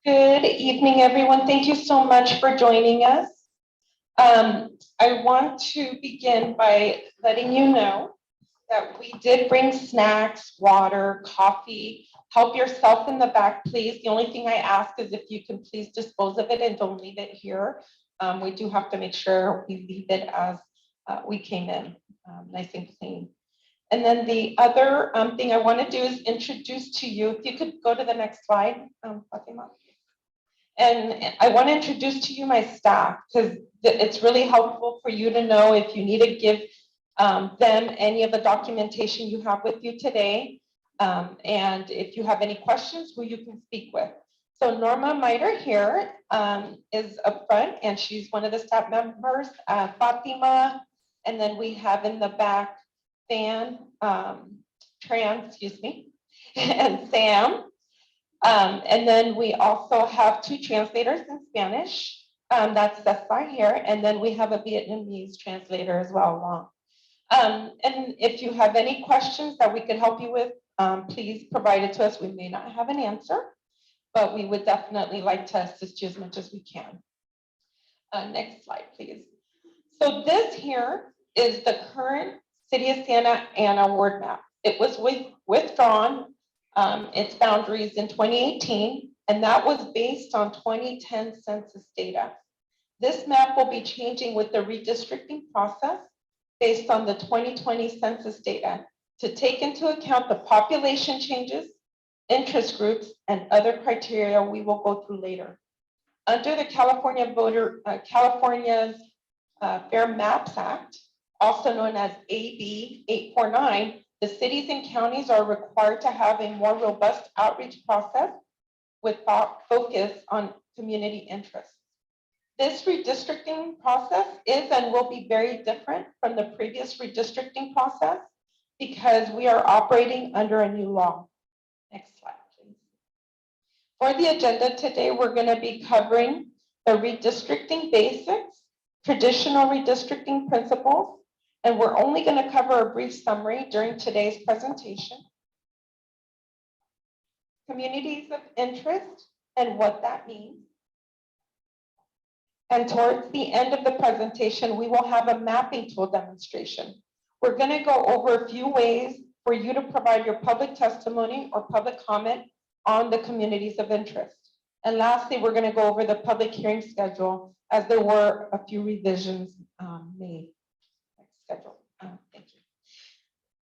Good evening, everyone. Thank you so much for joining us. I want to begin by letting you know that we did bring snacks, water, coffee. Help yourself in the back, please. The only thing I ask is if you can please dispose of it and don't leave it here. We do have to make sure we leave it as we came in, nice and clean. And then the other thing I want to do is introduce to you, if you could go to the next slide, Fatima. And I want to introduce to you my staff because it's really helpful for you to know if you need to give them any of the documentation you have with you today. And if you have any questions, who you can speak with. So Norma Miter here is up front, and she's one of the staff members, Fatima, and then we have in the back Tran, and Sam. And then we also have two translators in Spanish. That's Cesar here. And then we have a Vietnamese translator as well along. And if you have any questions that we could help you with, please provide it to us. We may not have an answer, but we would definitely like to assist you as much as we can. Next slide, please. So this here is the current City of Santa Ana ward map. It was withdrawn its boundaries in 2018, and that was based on 2010 census data. This map will be changing with the redistricting process based on the 2020 census data to take into account the population changes, interest groups, and other criteria we will go through later. Under the California's Fair Maps Act, also known as AB 849, the cities and counties are required to have a more robust outreach process with focus on community interests. This redistricting process is and will be very different from the previous redistricting process because we are operating under a new law. Next slide, please. For the agenda today, we're going to be covering the redistricting basics, traditional redistricting principles, and we're only going to cover a brief summary during today's presentation. Communities of interest and what that means. And towards the end of the presentation, we will have a mapping tool demonstration. We're going to go over a few ways for you to provide your public testimony or public comment on the communities of interest. And lastly, we're going to go over the public hearing schedule as there were a few revisions made. Schedule. Thank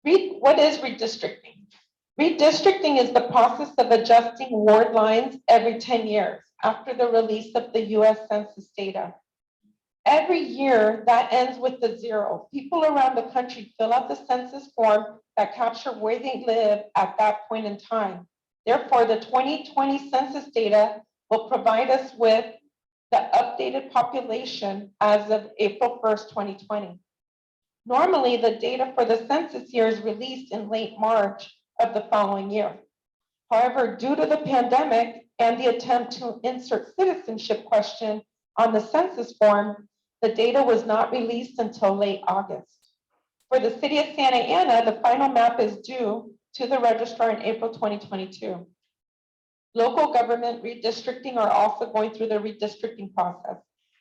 you. What is redistricting? Redistricting is the process of adjusting ward lines every 10 years after the release of the US Census data. Every year that ends with the zero. People around the country fill out the census form that capture where they live at that point in time. Therefore, the 2020 census data will provide us with the updated population as of April 1st, 2020. Normally, the data for the census year is released in late March of the following year. However, due to the pandemic and the attempt to insert citizenship question on the census form, the data was not released until late August. For the City of Santa Ana, the final map is due to the registrar in April 2022. Local government redistricting are also going through the redistricting process.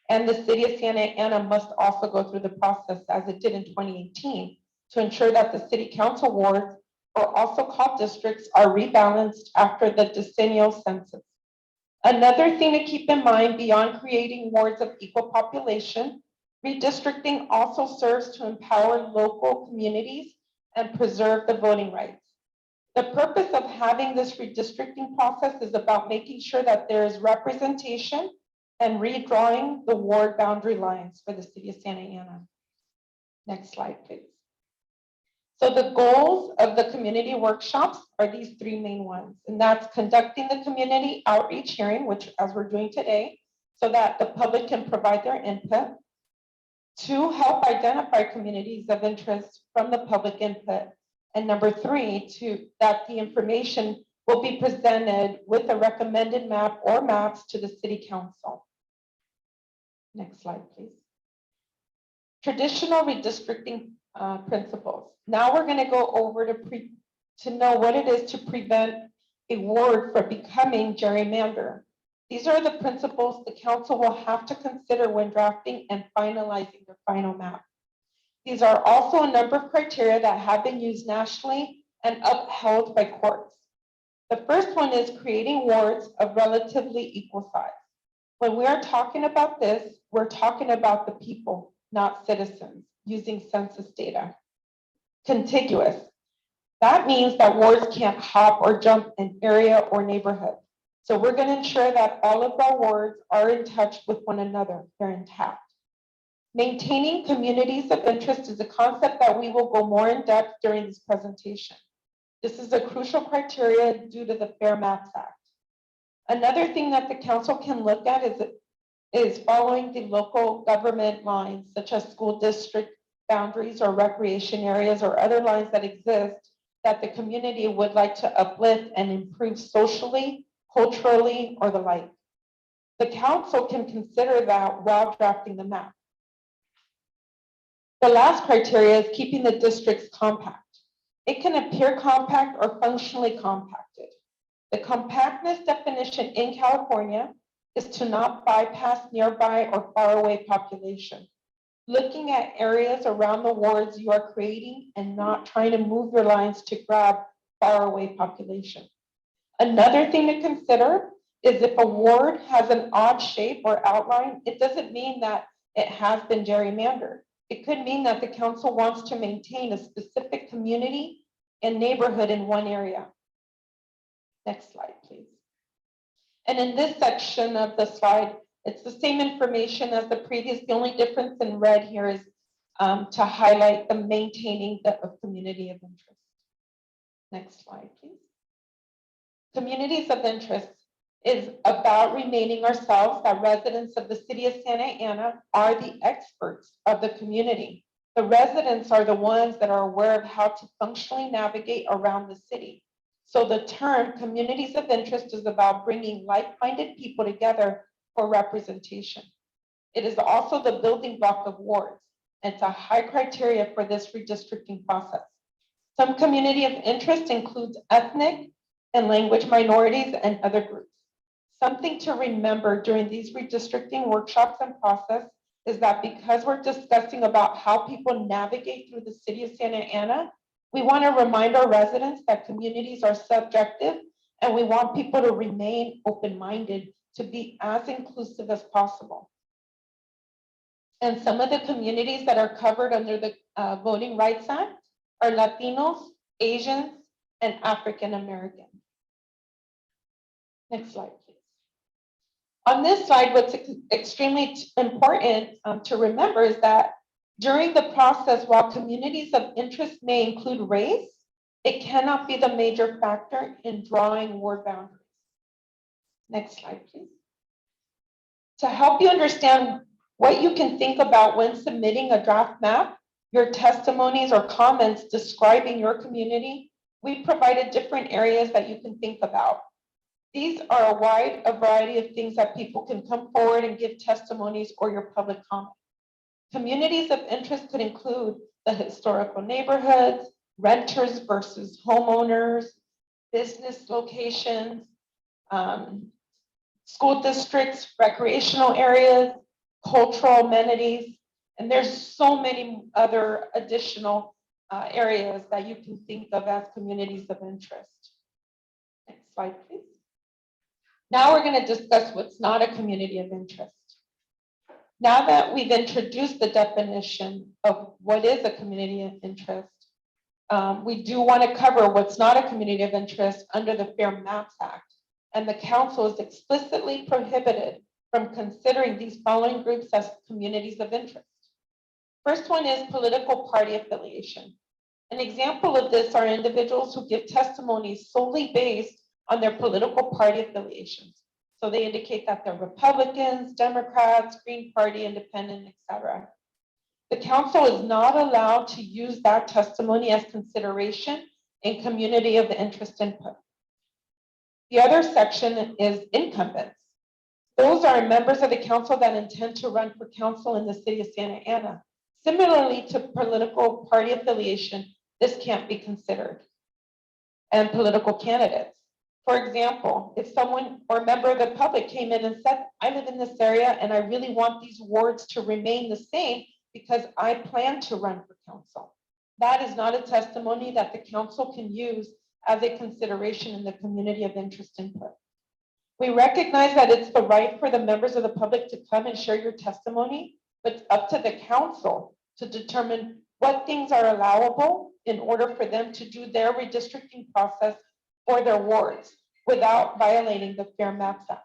And the City of Santa Ana must also go through the process as it did in 2018 to ensure that the city council wards, or also called districts, are rebalanced after the decennial census. Another thing to keep in mind beyond creating wards of equal population, redistricting also serves to empower local communities and preserve the voting rights. The purpose of having this redistricting process is about making sure that there is representation and redrawing the ward boundary lines for the City of Santa Ana. Next slide, please. So the goals of the community workshops are these three main ones, and that's conducting the community outreach hearing, which as we're doing today, so that the public can provide their input. To help identify communities of interest from the public input. And number three, that the information will be presented with a recommended map or maps to the City Council. Next slide, please. Traditional redistricting principles. Now we're going to go over to know what it is to prevent a ward from becoming gerrymandered. These are the principles the council will have to consider when drafting and finalizing their final map. These are also a number of criteria that have been used nationally and upheld by courts. The first one is creating wards of relatively equal size. When we are talking about this, we're talking about the people, not citizens, using census data. Contiguous. That means that wards can't hop or jump an area or neighborhood. So we're going to ensure that all of our wards are in touch with one another, they're intact. Maintaining communities of interest is a concept that we will go more in depth during this presentation. This is a crucial criteria due to the Fair Maps Act. Another thing that the council can look at is following the local government lines, such as school district boundaries or recreation areas or other lines that exist that the community would like to uplift and improve socially, culturally, or the like. The council can consider that while drafting the map. The last criteria is keeping the districts compact. It can appear compact or functionally compacted. The compactness definition in California is to not bypass nearby or faraway population. Looking at areas around the wards you are creating and not trying to move your lines to grab faraway population. Another thing to consider is if a ward has an odd shape or outline, it doesn't mean that it has been gerrymandered. It could mean that the council wants to maintain a specific community and neighborhood in one area. Next slide, please. And in this section of the slide, it's the same information as the previous. The only difference in red here is to highlight the maintaining of community of interest. Next slide, please. Communities of interest is about remaining ourselves that residents of the city of Santa Ana are the experts of the community. The residents are the ones that are aware of how to functionally navigate around the city. So the term communities of interest is about bringing like-minded people together for representation. It is also the building block of wards. It's a high criteria for this redistricting process. Some community of interest includes ethnic and language minorities and other groups. Something to remember during these redistricting workshops and process is that because we're discussing about how people navigate through the city of Santa Ana, we want to remind our residents that communities are subjective and we want people to remain open-minded to be as inclusive as possible. And some of the communities that are covered under the Voting Rights Act are Latinos, Asians, and African Americans. Next slide, please. On this slide, what's extremely important to remember is that during the process, while communities of interest may include race, it cannot be the major factor in drawing ward boundaries. Next slide, please. To help you understand what you can think about when submitting a draft map, your testimonies or comments describing your community, we provided different areas that you can think about. These are a wide variety of things that people can come forward and give testimonies or your public comment. Communities of interest could include the historical neighborhoods, renters versus homeowners, business locations, school districts, recreational areas, cultural amenities, and there's so many other additional areas that you can think of as communities of interest. Next slide, please. Now we're going to discuss what's not a community of interest. Now that we've introduced the definition of what is a community of interest, we do want to cover what's not a community of interest under the Fair Maps Act. And the council is explicitly prohibited from considering these following groups as communities of interest. First one is political party affiliation. An example of this are individuals who give testimonies solely based on their political party affiliations. So they indicate that they're Republicans, Democrats, Green Party, Independent, etc. The council is not allowed to use that testimony as consideration in community of interest input. The other section is incumbents. Those are members of the council that intend to run for council in the city of Santa Ana. Similarly to political party affiliation, this can't be considered. And political candidates. For example, if someone or a member of the public came in and said, I live in this area and I really want these wards to remain the same because I plan to run for council. That is not a testimony that the council can use as a consideration in the community of interest input. We recognize that it's the right for the members of the public to come and share your testimony, but it's up to the council to determine what things are allowable in order for them to do their redistricting process for their wards without violating the Fair Maps Act.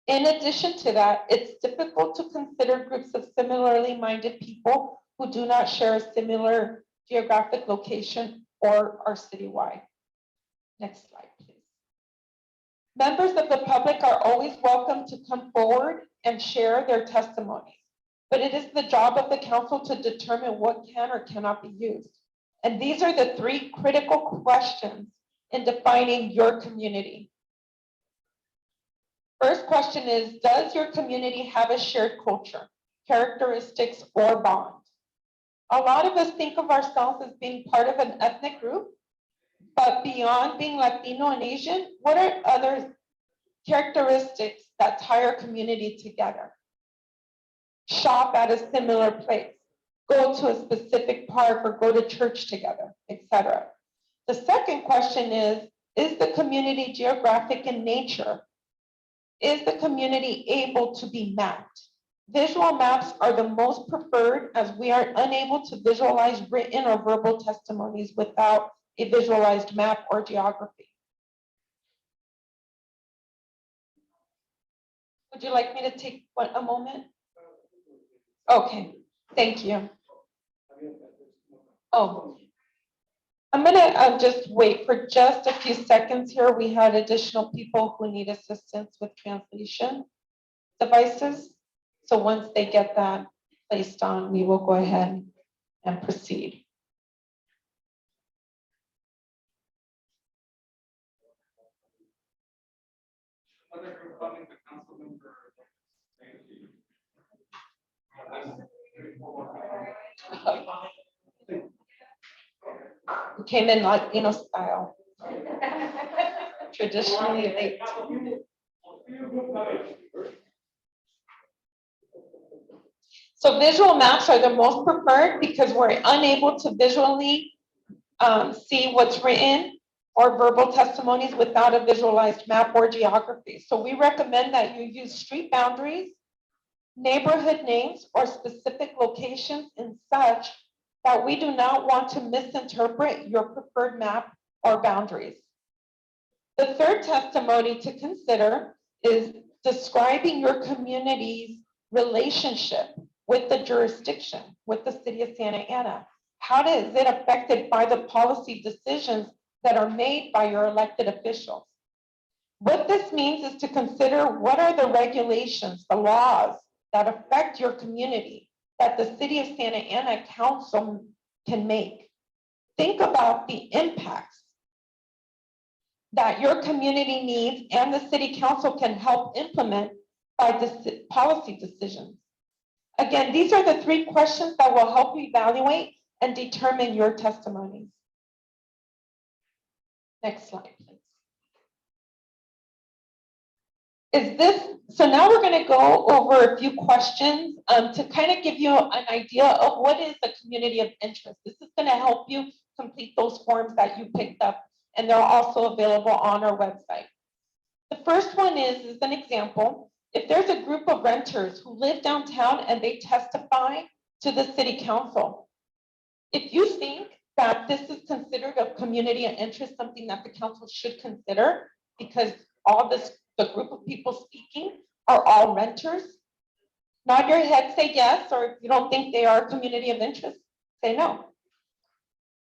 In addition to that, it's difficult to consider groups of similarly minded people who do not share a similar geographic location or are citywide. Next slide, please. Members of the public are always welcome to come forward and share their testimonies, but it is the job of the council to determine what can or cannot be used. And these are the three critical questions in defining your community. First question is, does your community have a shared culture, characteristics, or bond? A lot of us think of ourselves as being part of an ethnic group, but beyond being Latino and Asian, what are other characteristics that tie our community together? Shop at a similar place, go to a specific park or go to church together, etc. The second question is the community geographic in nature? Is the community able to be mapped? Visual maps are the most preferred as we are unable to visualize written or verbal testimonies without a visualized map or geography. Would you like me to take a moment? Okay, thank you. Oh, I'm gonna just wait for just a few seconds here. We had additional people who need assistance with translation devices. So once they get that placed on, we will go ahead and proceed. Who came in Latino style. Traditionally late. So visual maps are the most preferred because we're unable to visually see what's written or verbal testimonies without a visualized map or geography. So we recommend that you use street boundaries, neighborhood names, or specific locations in such that we do not want to misinterpret your preferred map or boundaries. The third testimony to consider is describing your community's relationship with the jurisdiction, with the city of Santa Ana. How is it affected by the policy decisions that are made by your elected officials? What this means is to consider what are the regulations, the laws that affect your community that the city of Santa Ana council can make. Think about the impacts that your community needs and the city council can help implement by policy decisions. Again, these are the three questions that will help you evaluate and determine your testimonies. Next slide, please. So now we're going to go over a few questions to kind of give you an idea of what is the community of interest. This is going to help you complete those forms that you picked up, and they're also available on our website. The first one is an example. If there's a group of renters who live downtown and they testify to the city council, if you think that this is considered a community of interest, something that the council should consider, because the group of people speaking are all renters, nod your head, say yes, or if you don't think they are a community of interest, say no.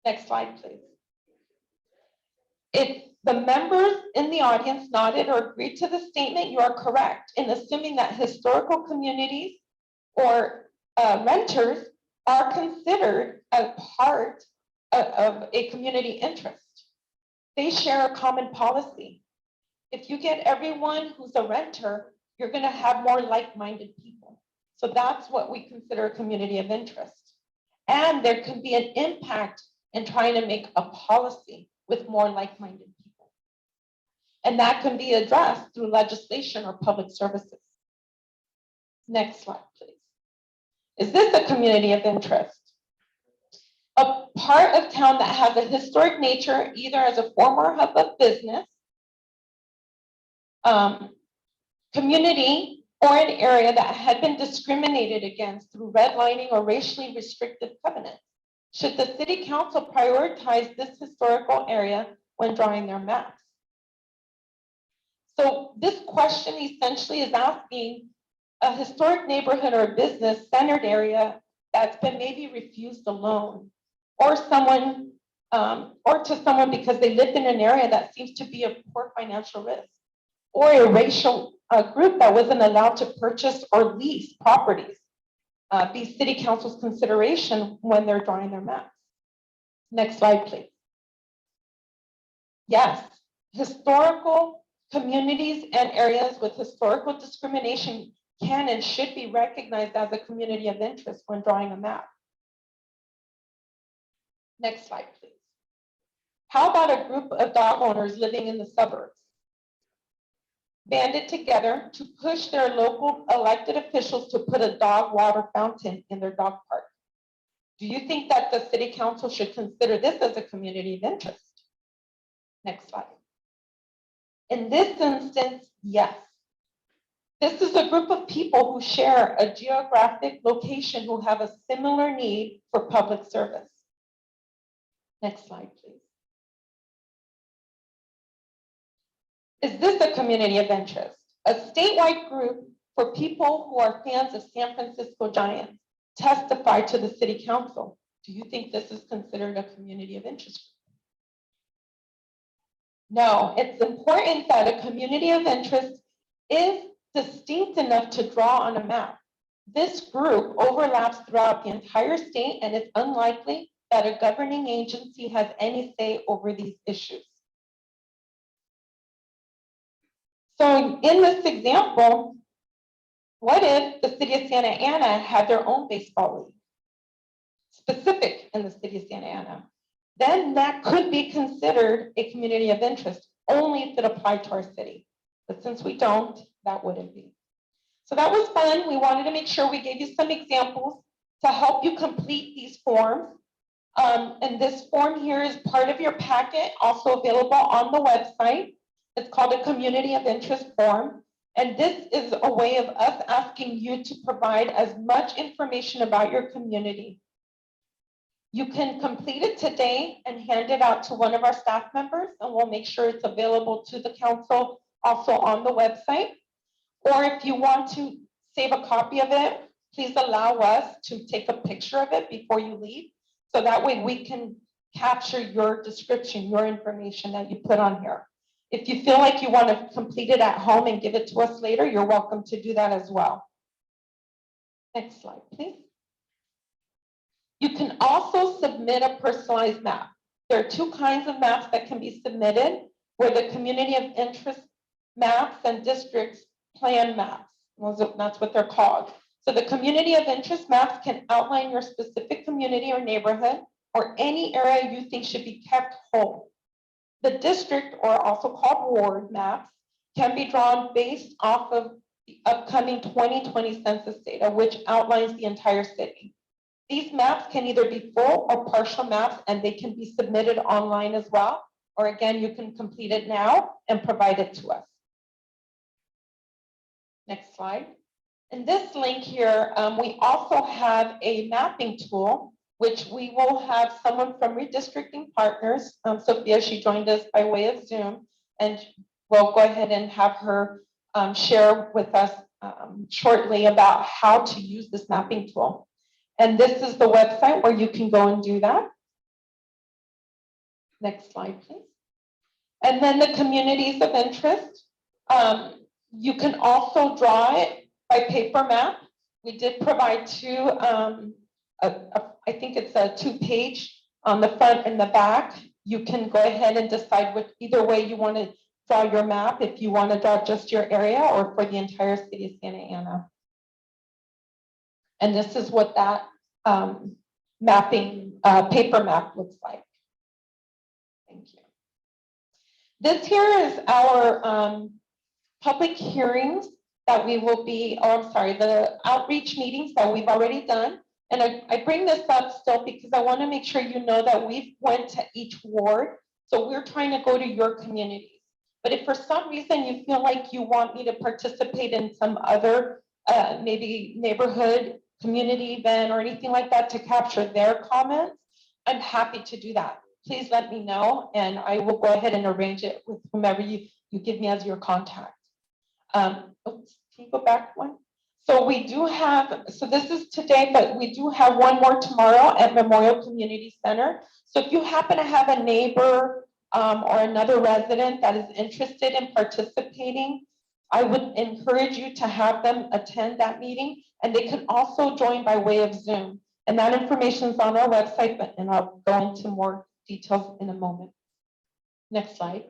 Next slide, please. If the members in the audience nodded or agreed to the statement, you are correct in assuming that historical communities or renters are considered a part of a community interest. They share a common policy. If you get everyone who's a renter, you're going to have more like-minded people. So that's what we consider a community of interest. And there can be an impact in trying to make a policy with more like-minded people. And that can be addressed through legislation or public services. Next slide, please. Is this a community of interest? A part of town that has a historic nature, either as a former hub of business, community, or an area that had been discriminated against through redlining or racially restricted covenants. Should the city council prioritize this historical area when drawing their maps? So this question essentially is asking a historic neighborhood or business-centered area that's been maybe refused a loan, or someone, or to someone because they lived in an area that seems to be of poor financial risk, or a racial group that wasn't allowed to purchase or lease properties, be city council's consideration when they're drawing their maps. Next slide, please. Yes, historical communities and areas with historical discrimination can and should be recognized as a community of interest when drawing a map. Next slide, please. How about a group of dog owners living in the suburbs? Banded together to push their local elected officials to put a dog water fountain in their dog park. Do you think that the city council should consider this as a community of interest? Next slide. In this instance, yes. This is a group of people who share a geographic location who have a similar need for public service. Next slide, please. Is this a community of interest? A statewide group for people who are fans of San Francisco Giants testify to the city council. Do you think this is considered a community of interest? No, it's important that a community of interest is distinct enough to draw on a map. This group overlaps throughout the entire state, and it's unlikely that a governing agency has any say over these issues. So in this example, what if the city of Santa Ana had their own baseball league, specific in the city of Santa Ana? Then that could be considered a community of interest, only if it applied to our city. But since we don't, that wouldn't be. So that was fun. We wanted to make sure we gave you some examples to help you complete these forms. And this form here is part of your packet, also available on the website. It's called a community of interest form. And this is a way of us asking you to provide as much information about your community. You can complete it today and hand it out to one of our staff members, and we'll make sure it's available to the council also on the website. Or if you want to save a copy of it, please allow us to take a picture of it before you leave. So that way we can capture your description, your information that you put on here. If you feel like you want to complete it at home and give it to us later, you're welcome to do that as well. Next slide, please. You can also submit a personalized map. There are two kinds of maps that can be submitted, where the community of interest maps and districts plan maps. That's what they're called. So the community of interest maps can outline your specific community or neighborhood or any area you think should be kept whole. The district, or also called ward maps, can be drawn based off of the upcoming 2020 census data, which outlines the entire city. These maps can either be full or partial maps, and they can be submitted online as well. Or again, you can complete it now and provide it to us. Next slide. In this link here, we also have a mapping tool, which we will have someone from Redistricting Partners, Sophia, she joined us by way of Zoom, and we'll go ahead and have her share with us shortly about how to use this mapping tool. And this is the website where you can go and do that. Next slide, please. And then the communities of interest. You can also draw it by paper map. We did provide two, I think it's a 2-page on the front and the back. You can go ahead and decide which either way you want to draw your map, if you want to draw just your area or for the entire city of Santa Ana. And this is what that mapping paper map looks like. Thank you. This here is our public hearings that we will be, the outreach meetings that we've already done. And I bring this up still because I want to make sure you know that we've went to each ward. So we're trying to go to your communities. But if for some reason you feel like you want me to participate in some other maybe neighborhood community event or anything like that to capture their comments, I'm happy to do that. Please let me know and I will go ahead and arrange it with whomever you give me as your contact. Oops, can you go back one? So we do have, so this is today, but we do have one more tomorrow at Memorial Community Center. So if you happen to have a neighbor or another resident that is interested in participating, I would encourage you to have them attend that meeting, and they can also join by way of Zoom. And that information is on our website, and I'll go into more details in a moment. Next slide.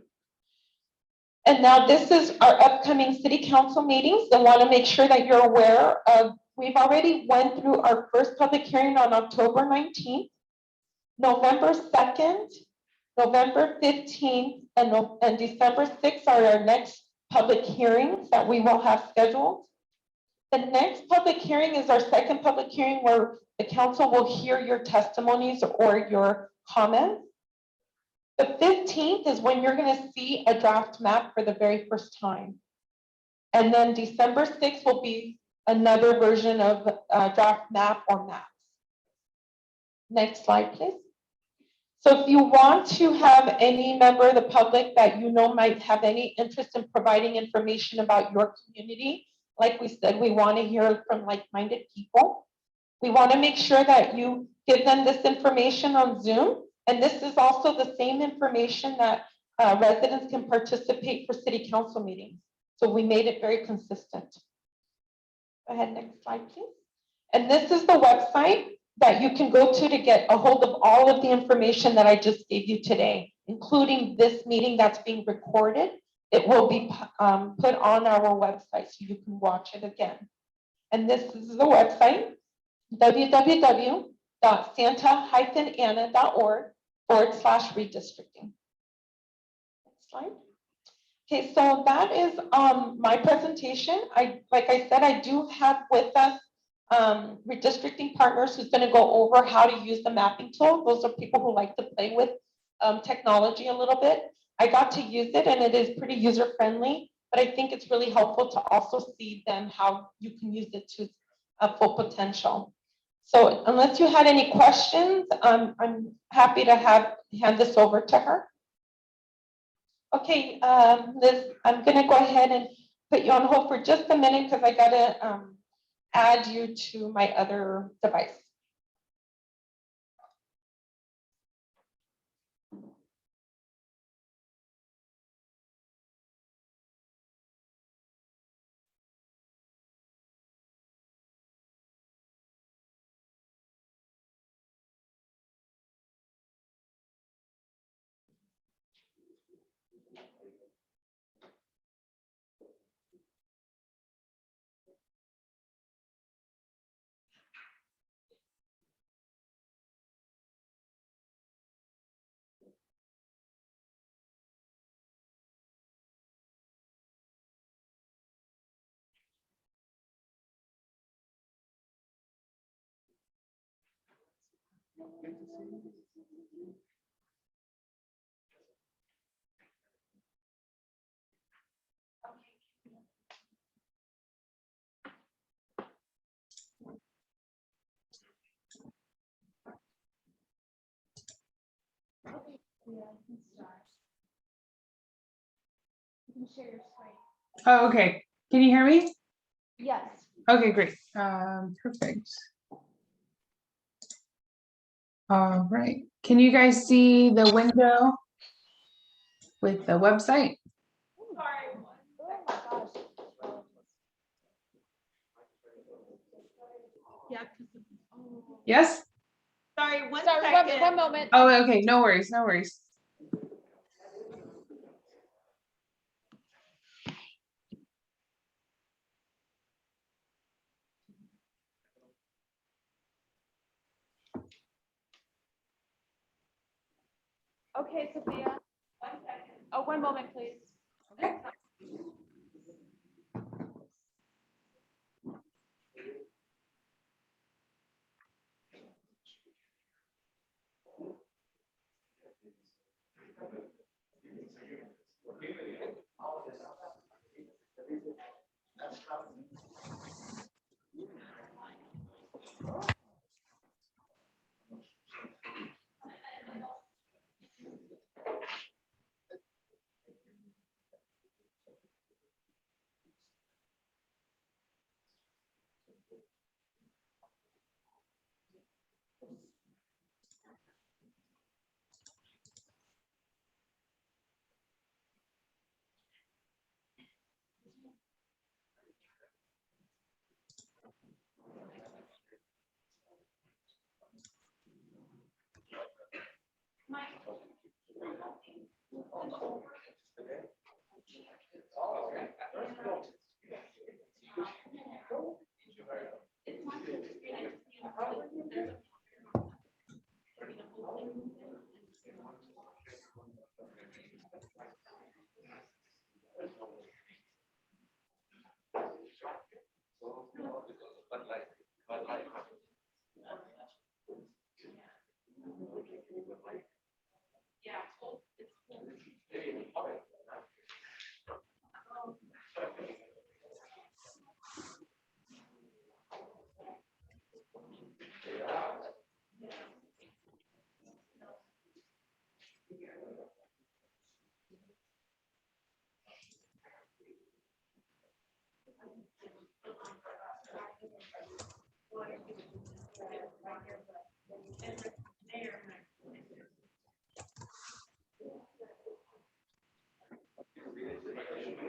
And now this is our upcoming city council meetings. I want to make sure that you're aware of, we've already went through our first public hearing on October 19th, November 2nd, November 15th, and December 6th are our next public hearings that we will have scheduled. The next public hearing is our second public hearing where the council will hear your testimonies or your comments. The 15th is when you're going to see a draft map for the very first time. And then December 6th will be another version of draft map or maps. Next slide, please. So if you want to have any member of the public that you know might have any interest in providing information about your community, like we said, we want to hear from like-minded people. We want to make sure that you give them this information on Zoom. And this is also the same information that residents can participate for city council meetings. So we made it very consistent. Go ahead, next slide, please. And this is the website that you can go to get a hold of all of the information that I just gave you today, including this meeting that's being recorded. It will be put on our website so you can watch it again. And this is the website, www.santa-ana.org/redistricting. Next slide. Okay, so that is my presentation. Like I said, I do have with us redistricting partners who's going to go over how to use the mapping tool. Those are people who like to play with technology a little bit. I got to use it and it is pretty user friendly, but I think it's really helpful to also see then how you can use it to full potential. So unless you had any questions, I'm happy to hand this over to her. Okay, Liz, I'm going to go ahead and put you on hold for just a minute because I got to add you to my other device. Oh, okay. Can you hear me? Yes. Okay, great. Perfect. All right. Can you guys see the window with the website? Yes? Sorry, one second. One moment. Oh, okay. No worries. No worries. Okay, Sophia. 1 second. Oh, One moment, please. Okay.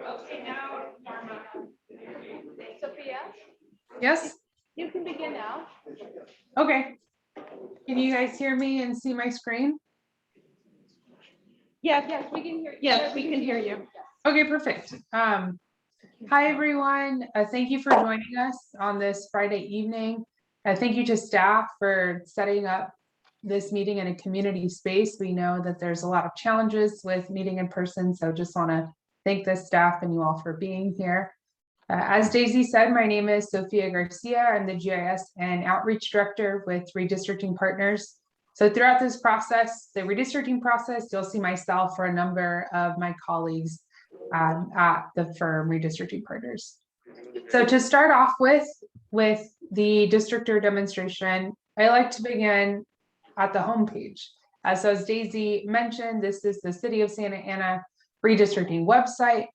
Okay, now, Sophia, Yes. you can begin now. Okay. Can you guys hear me and see my screen? Yes, we can hear you. Yes, we can hear you. Okay, perfect. Hi, everyone. Thank you for joining us on this Friday evening. Thank you to staff for setting up this meeting in a community space. We know that there's a lot of challenges with meeting in person, so just want to thank the staff and you all for being here. As Daisy said, my name is Sophia Garcia. I'm the GIS and Outreach Director with Redistricting Partners. So throughout this process, the redistricting process, you'll see myself or a number of my colleagues at the firm Redistricting Partners. So to start off with the districtor demonstration, I like to begin at the homepage. So as Daisy mentioned, this is the City of Santa Ana redistricting website,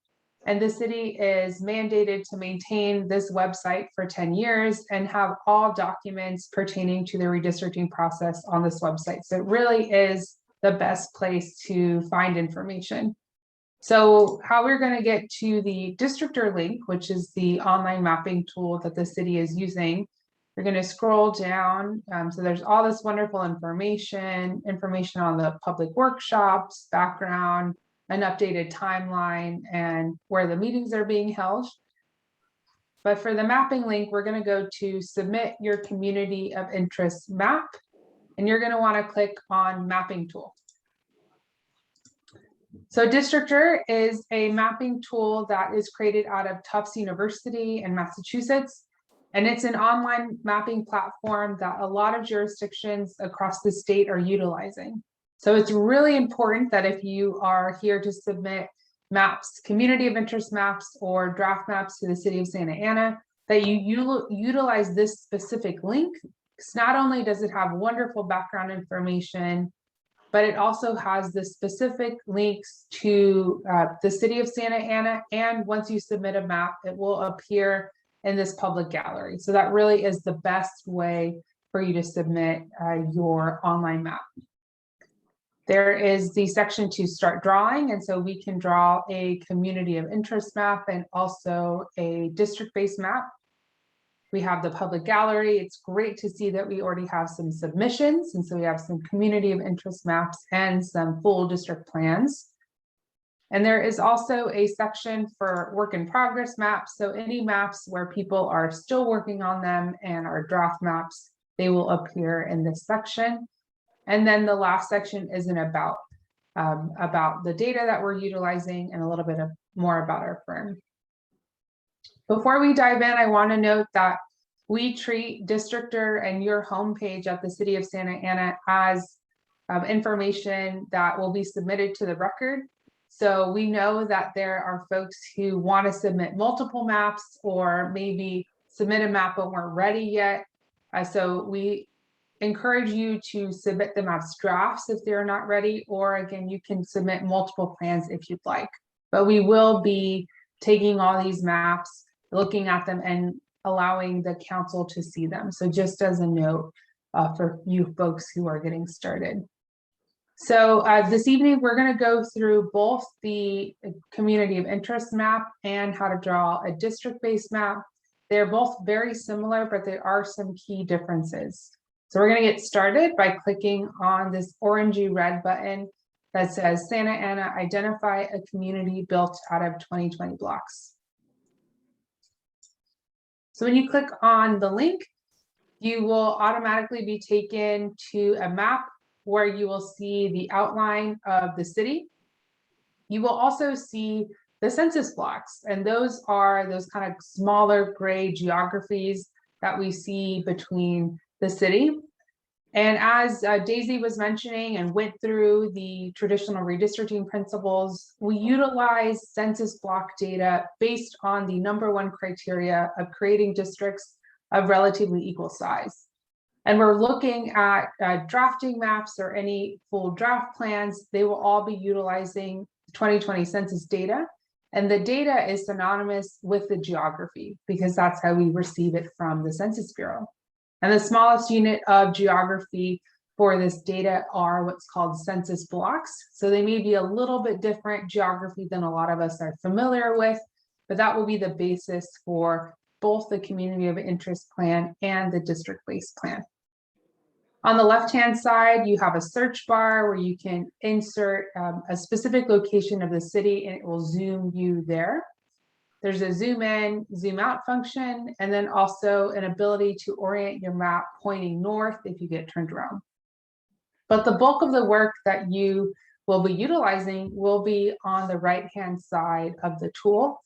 and the city is mandated to maintain this website for 10 years and have all documents pertaining to the redistricting process on this website. So it really is the best place to find information. So how we're going to get to the districtor link, which is the online mapping tool that the city is using, we're going to scroll down. So there's all this wonderful information on the public workshops, background, an updated timeline, and where the meetings are being held. But for the mapping link, we're going to go to submit your community of interest map, and you're going to want to click on mapping tool. So Districtor is a mapping tool that is created out of Tufts University in Massachusetts, and it's an online mapping platform that a lot of jurisdictions across the state are utilizing. So it's really important that if you are here to submit maps, community of interest maps, or draft maps to the city of Santa Ana, that you utilize this specific link, because not only does it have wonderful background information, but it also has the specific links to the city of Santa Ana. And once you submit a map, it will appear in this public gallery. So that really is the best way for you to submit your online map. There is the section to start drawing, and so we can draw a community of interest map and also a district-based map. We have the public gallery. It's great to see that we already have some submissions, and so we have some community of interest maps and some full district plans. And there is also a section for work in progress maps. So any maps where people are still working on them and are draft maps, they will appear in this section. And then the last section is an about. about the data that we're utilizing and a little bit more about our firm. Before we dive in, I want to note that we treat Districtor and your homepage at the City of Santa Ana as information that will be submitted to the record. So we know that there are folks who want to submit multiple maps or maybe submit a map but weren't ready yet. So we encourage you to submit them as drafts if they're not ready, or again, you can submit multiple plans if you'd like. But we will be taking all these maps, looking at them, and allowing the council to see them. So just as a note for you folks who are getting started. So this evening, we're going to go through both the community of interest map and how to draw a district-based map. They're both very similar, but there are some key differences. So we're going to get started by clicking on this orangey red button that says Santa Ana, identify a community built out of 2020 blocks. So when you click on the link, you will automatically be taken to a map where you will see the outline of the city. You will also see the census blocks, and those are those kind of smaller gray geographies that we see between the city. And as Daisy was mentioning and went through the traditional redistricting principles, we utilize census block data based on the #1 criteria of creating districts of relatively equal size. And we're looking at drafting maps or any full draft plans. They will all be utilizing 2020 census data. And the data is synonymous with the geography because that's how we receive it from the Census Bureau. And the smallest unit of geography for this data are what's called census blocks. So they may be a little bit different geography than a lot of us are familiar with, but that will be the basis for both the community of interest plan and the district-based plan. On the left-hand side, you have a search bar where you can insert a specific location of the city and it will zoom you there. There's a zoom in, zoom out function, and then also an ability to orient your map pointing north if you get turned around. But the bulk of the work that you will be utilizing will be on the right-hand side of the tool.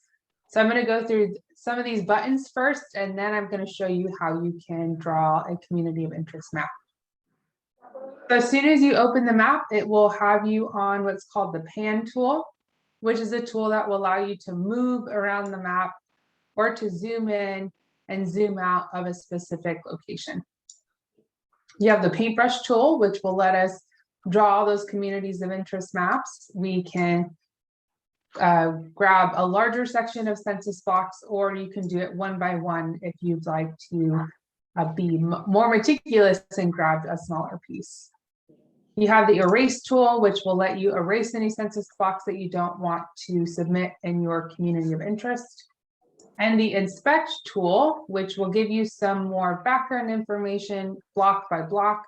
So I'm going to go through some of these buttons first, and then I'm going to show you how you can draw a community of interest map. So as soon as you open the map, it will have you on what's called the pan tool, which is a tool that will allow you to move around the map or to zoom in and zoom out of a specific location. You have the paintbrush tool, which will let us draw those communities of interest maps. We can grab a larger section of census blocks, or you can do it one by one if you'd like to be more meticulous and grab a smaller piece. You have the erase tool, which will let you erase any census blocks that you don't want to submit in your community of interest. And the inspect tool, which will give you some more background information block by block.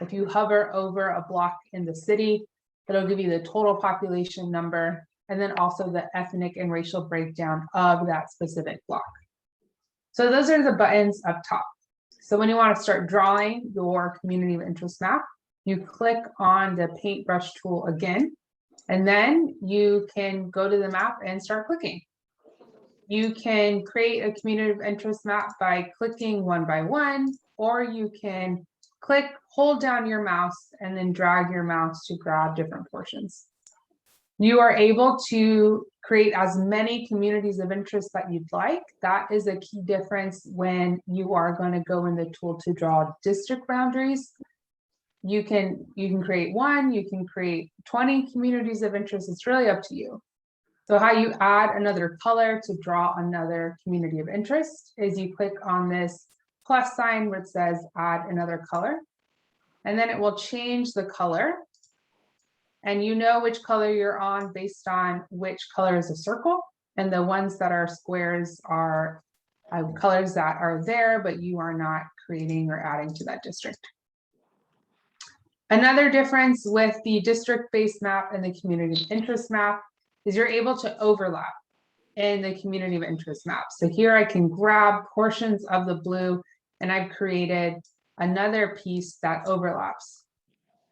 If you hover over a block in the city, it'll give you the total population number and then also the ethnic and racial breakdown of that specific block. So those are the buttons up top. So when you want to start drawing your community of interest map, you click on the paintbrush tool again, and then you can go to the map and start clicking. You can create a community of interest map by clicking one by one, or you can click, hold down your mouse, and then drag your mouse to grab different portions. You are able to create as many communities of interest that you'd like. That is a key difference when you are going to go in the tool to draw district boundaries. You can create one, you can create 20 communities of interest. It's really up to you. So how you add another color to draw another community of interest is you click on this plus sign where it says add another color, and then it will change the color. And you know which color you're on based on which color is a circle, and the ones that are squares are colors that are there, but you are not creating or adding to that district. Another difference with the district-based map and the community of interest map is you're able to overlap in the community of interest map. So here I can grab portions of the blue and I've created another piece that overlaps.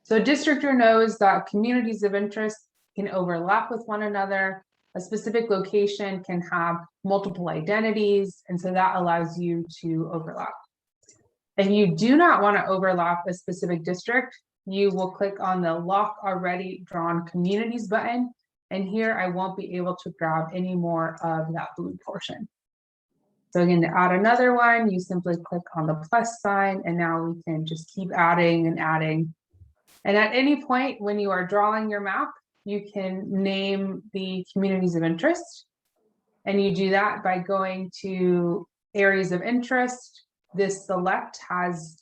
So a districtor knows that communities of interest can overlap with one another. A specific location can have multiple identities, and so that allows you to overlap. If you do not want to overlap a specific district, you will click on the Lock Already Drawn Communities button, and here I won't be able to grab any more of that blue portion. So again, to add another one, you simply click on the plus sign, and now we can just keep adding and adding. And at any point when you are drawing your map, you can name the communities of interest. And you do that by going to areas of interest. This select has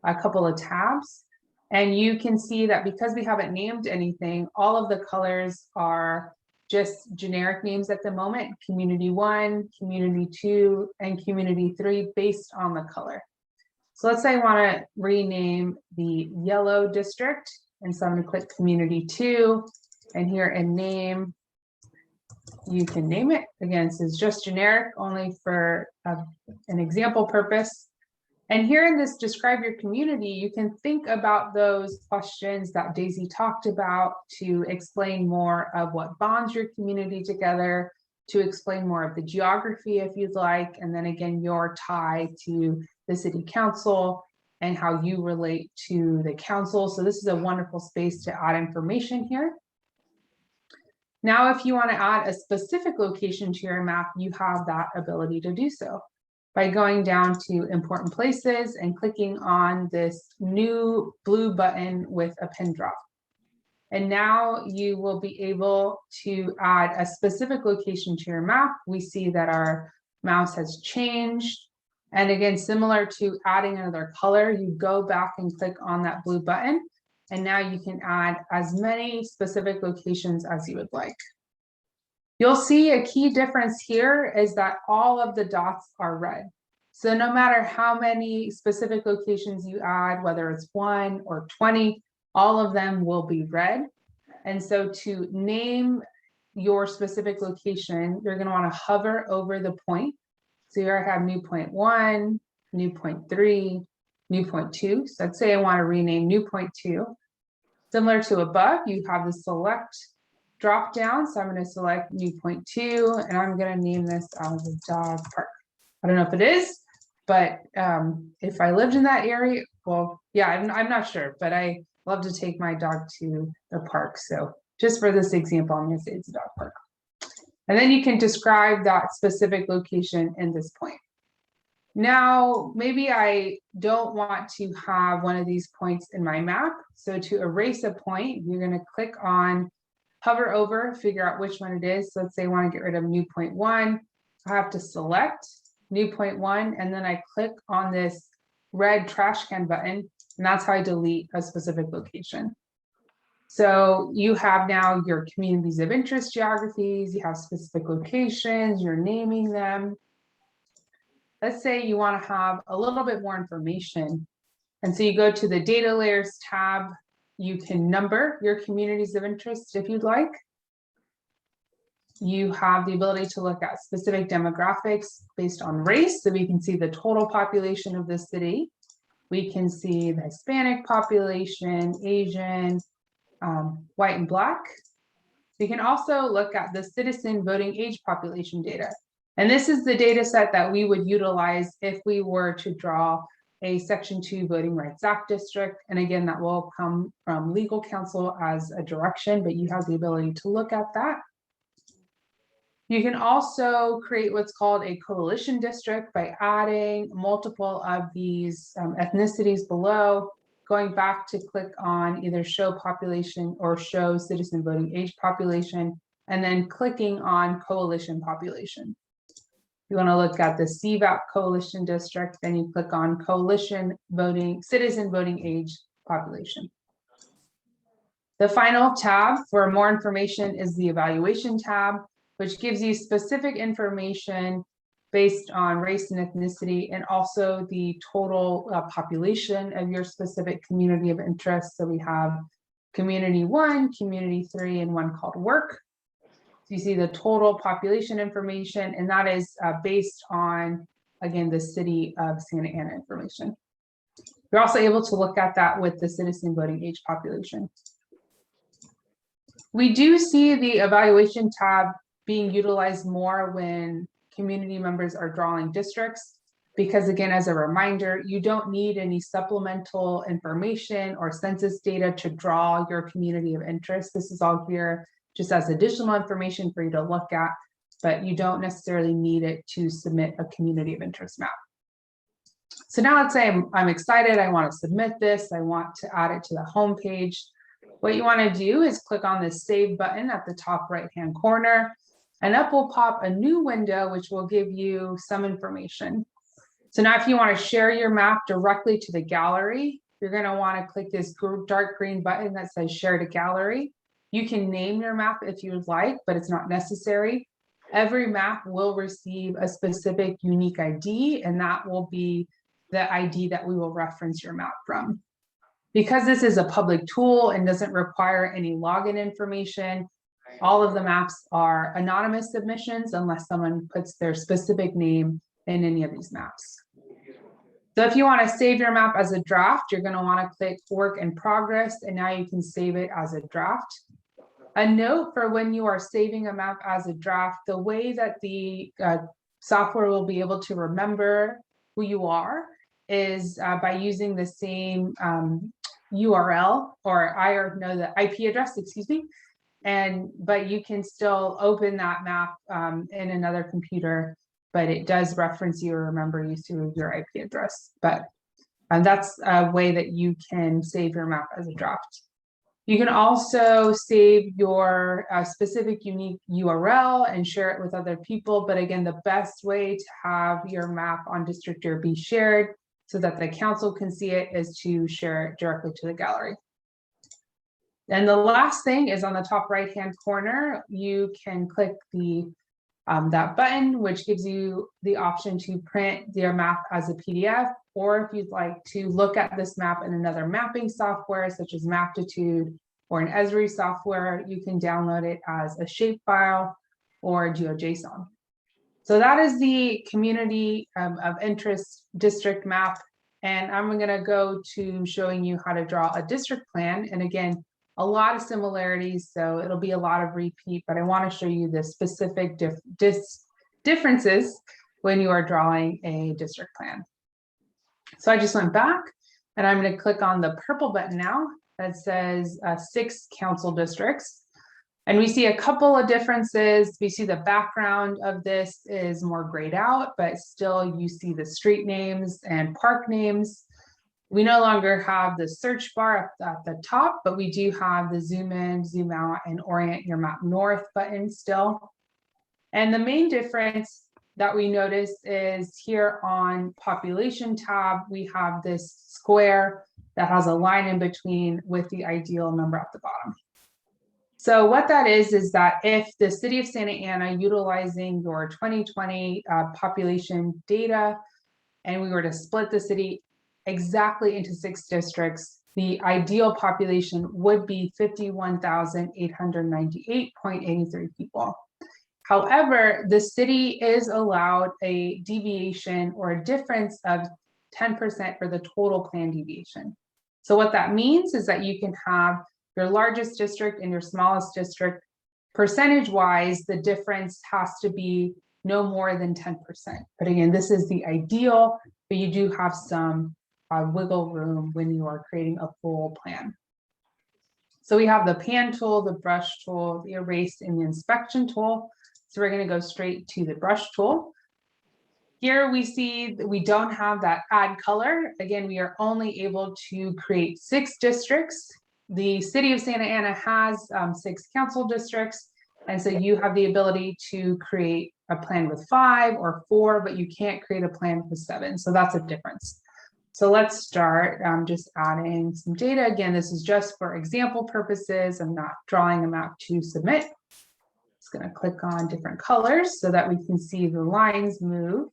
a couple of tabs. And you can see that because we haven't named anything, all of the colors are just generic names at the moment: community 1, community 2, and community 3 based on the color. So let's say I want to rename the yellow district, and so I'm going to click community 2, and here in name, you can name it. Again, this is just generic, only for an example purpose. And here in this describe your community, you can think about those questions that Daisy talked about to explain more of what bonds your community together, to explain more of the geography if you'd like, and then again, your tie to the city council and how you relate to the council. So this is a wonderful space to add information here. Now, if you want to add a specific location to your map, you have that ability to do so by going down to important places and clicking on this new blue button with a pin drop. And now you will be able to add a specific location to your map. We see that our mouse has changed. And again, similar to adding another color, you go back and click on that blue button. And now you can add as many specific locations as you would like. You'll see a key difference here is that all of the dots are red. So no matter how many specific locations you add, whether it's 1 or 20, all of them will be red. And so to name your specific location, you're going to want to hover over the point. So here I have new point 1, new point 3, new point 2. So let's say I want to rename new point 2. Similar to above, you have the select drop down. So I'm going to select new point 2, and I'm going to name this as a dog park. I don't know if it is, but if I lived in that area, well, yeah, I'm not sure, but I love to take my dog to the park. So just for this example, I'm going to say it's a dog park. And then you can describe that specific location in this point. Now, maybe I don't want to have one of these points in my map. So to erase a point, you're going to click on, hover over, figure out which one it is. So let's say I want to get rid of new point 1. I have to select new point 1, and then I click on this red trash can button, and that's how I delete a specific location. So you have now your communities of interest geographies, you have specific locations, you're naming them. Let's say you want to have a little bit more information. And so you go to the data layers tab, you can number your communities of interest if you'd like. You have the ability to look at specific demographics based on race. So we can see the total population of the city. We can see the Hispanic population, Asian, white and black. We can also look at the citizen voting age population data. And this is the data set that we would utilize if we were to draw a Section 2 Voting Rights Act district. And again, that will come from legal counsel as a direction, but you have the ability to look at that. You can also create what's called a coalition district by adding multiple of these ethnicities below, going back to click on either show population or show citizen voting age population, and then clicking on coalition population. You want to look at the CVAP coalition district, then you click on coalition voting, citizen voting age population. The final tab for more information is the evaluation tab, which gives you specific information based on race and ethnicity, and also the total population of your specific community of interest. So we have community 1, community 3, and one called work. So you see the total population information, and that is based on, again, the city of Santa Ana information. You're also able to look at that with the citizen voting age population. We do see the evaluation tab being utilized more when community members are drawing districts, because again, as a reminder, you don't need any supplemental information or census data to draw your community of interest. This is all here just as additional information for you to look at, but you don't necessarily need it to submit a community of interest map. So now let's say I'm excited, I want to submit this, I want to add it to the home page. What you want to do is click on this save button at the top right-hand corner, and up will pop a new window which will give you some information. So now if you want to share your map directly to the gallery, you're going to want to click this dark green button that says share to gallery. You can name your map if you'd like, but it's not necessary. Every map will receive a specific unique ID, and that will be the ID that we will reference your map from. Because this is a public tool and doesn't require any login information, all of the maps are anonymous submissions unless someone puts their specific name in any of these maps. So if you want to save your map as a draft, you're going to want to click work in progress, and now you can save it as a draft. A note for when you are saving a map as a draft, the way that the software will be able to remember who you are is by using the same URL, or the IP address, excuse me. But you can still open that map in another computer, but it does reference you or remember you through your IP address. But that's a way that you can save your map as a draft. You can also save your specific unique URL and share it with other people. But again, the best way to have your map on Districtr be shared so that the council can see it is to share it directly to the gallery. And the last thing is on the top right-hand corner, you can click that button, which gives you the option to print your map as a PDF, or if you'd like to look at this map in another mapping software, such as Maptitude or an Esri software, you can download it as a shapefile or GeoJSON. So that is the community of interest district map. And I'm going to go to showing you how to draw a district plan. And again, a lot of similarities, so it'll be a lot of repeat, but I want to show you the specific differences when you are drawing a district plan. So I just went back, and I'm going to click on the purple button now that says 6 council districts. And we see a couple of differences. We see the background of this is more grayed out, but still you see the street names and park names. We no longer have the search bar at the top, but we do have the zoom in, zoom out, and orient your map north button still. And the main difference that we notice is here on population tab, we have this square that has a line in between with the ideal number at the bottom. So what that is that if the city of Santa Ana, utilizing your 2020 population data, and we were to split the city exactly into 6 districts, the ideal population would be 51,898.83 people. However, the city is allowed a deviation or a difference of 10% for the total plan deviation. So what that means is that you can have your largest district and your smallest district. Percentage-wise, the difference has to be no more than 10%. But again, this is the ideal, but you do have some wiggle room when you are creating a full plan. So we have the pan tool, the brush tool, the erase, and the inspection tool. So we're going to go straight to the brush tool. Here we see that we don't have that add color. Again, we are only able to create 6 districts. The city of Santa Ana has 6 council districts, and so you have the ability to create a plan with 5 or 4, but you can't create a plan with 7. So that's a difference. So let's start just adding some data. Again, this is just for example purposes. I'm not drawing a map to submit. Just going to click on different colors so that we can see the lines move.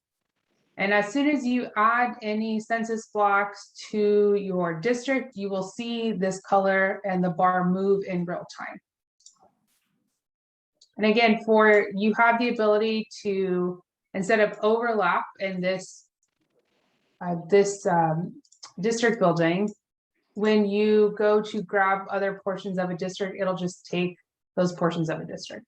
And as soon as you add any census blocks to your district, you will see this color and the bar move in real time. And again, you have the ability to, instead of overlap in this district building, when you go to grab other portions of a district, it'll just take those portions of a district.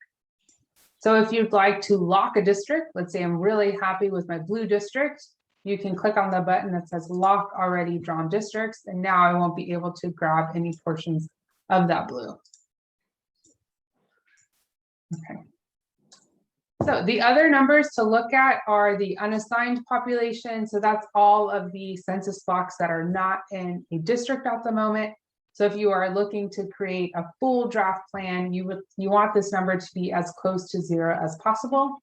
So if you'd like to lock a district, let's say I'm really happy with my blue district, you can click on the button that says lock already drawn districts, and now I won't be able to grab any portions of that blue. Okay. So the other numbers to look at are the unassigned population. So that's all of the census blocks that are not in a district at the moment. So if you are looking to create a full draft plan, you want this number to be as close to 0 as possible.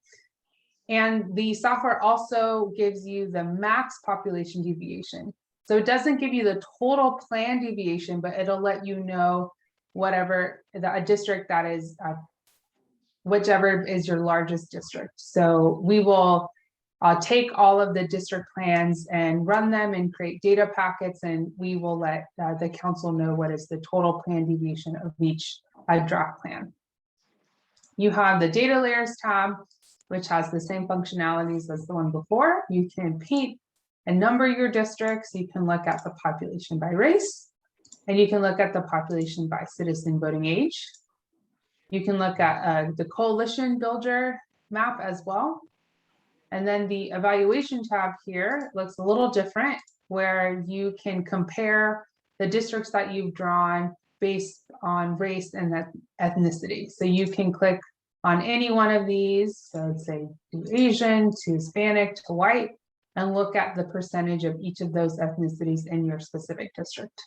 And the software also gives you the max population deviation. So it doesn't give you the total plan deviation, but it'll let you know whatever a district that is, whichever is your largest district. So we will take all of the district plans and run them and create data packets, and we will let the council know what is the total plan deviation of each draft plan. You have the data layers tab, which has the same functionalities as the one before. You can paint and number your districts. You can look at the population by race, and you can look at the population by citizen voting age. You can look at the coalition builder map as well. And then the evaluation tab here looks a little different, where you can compare the districts that you've drawn based on race and ethnicity. So you can click on any one of these, so let's say to Asian, to Hispanic, to white, and look at the percentage of each of those ethnicities in your specific district.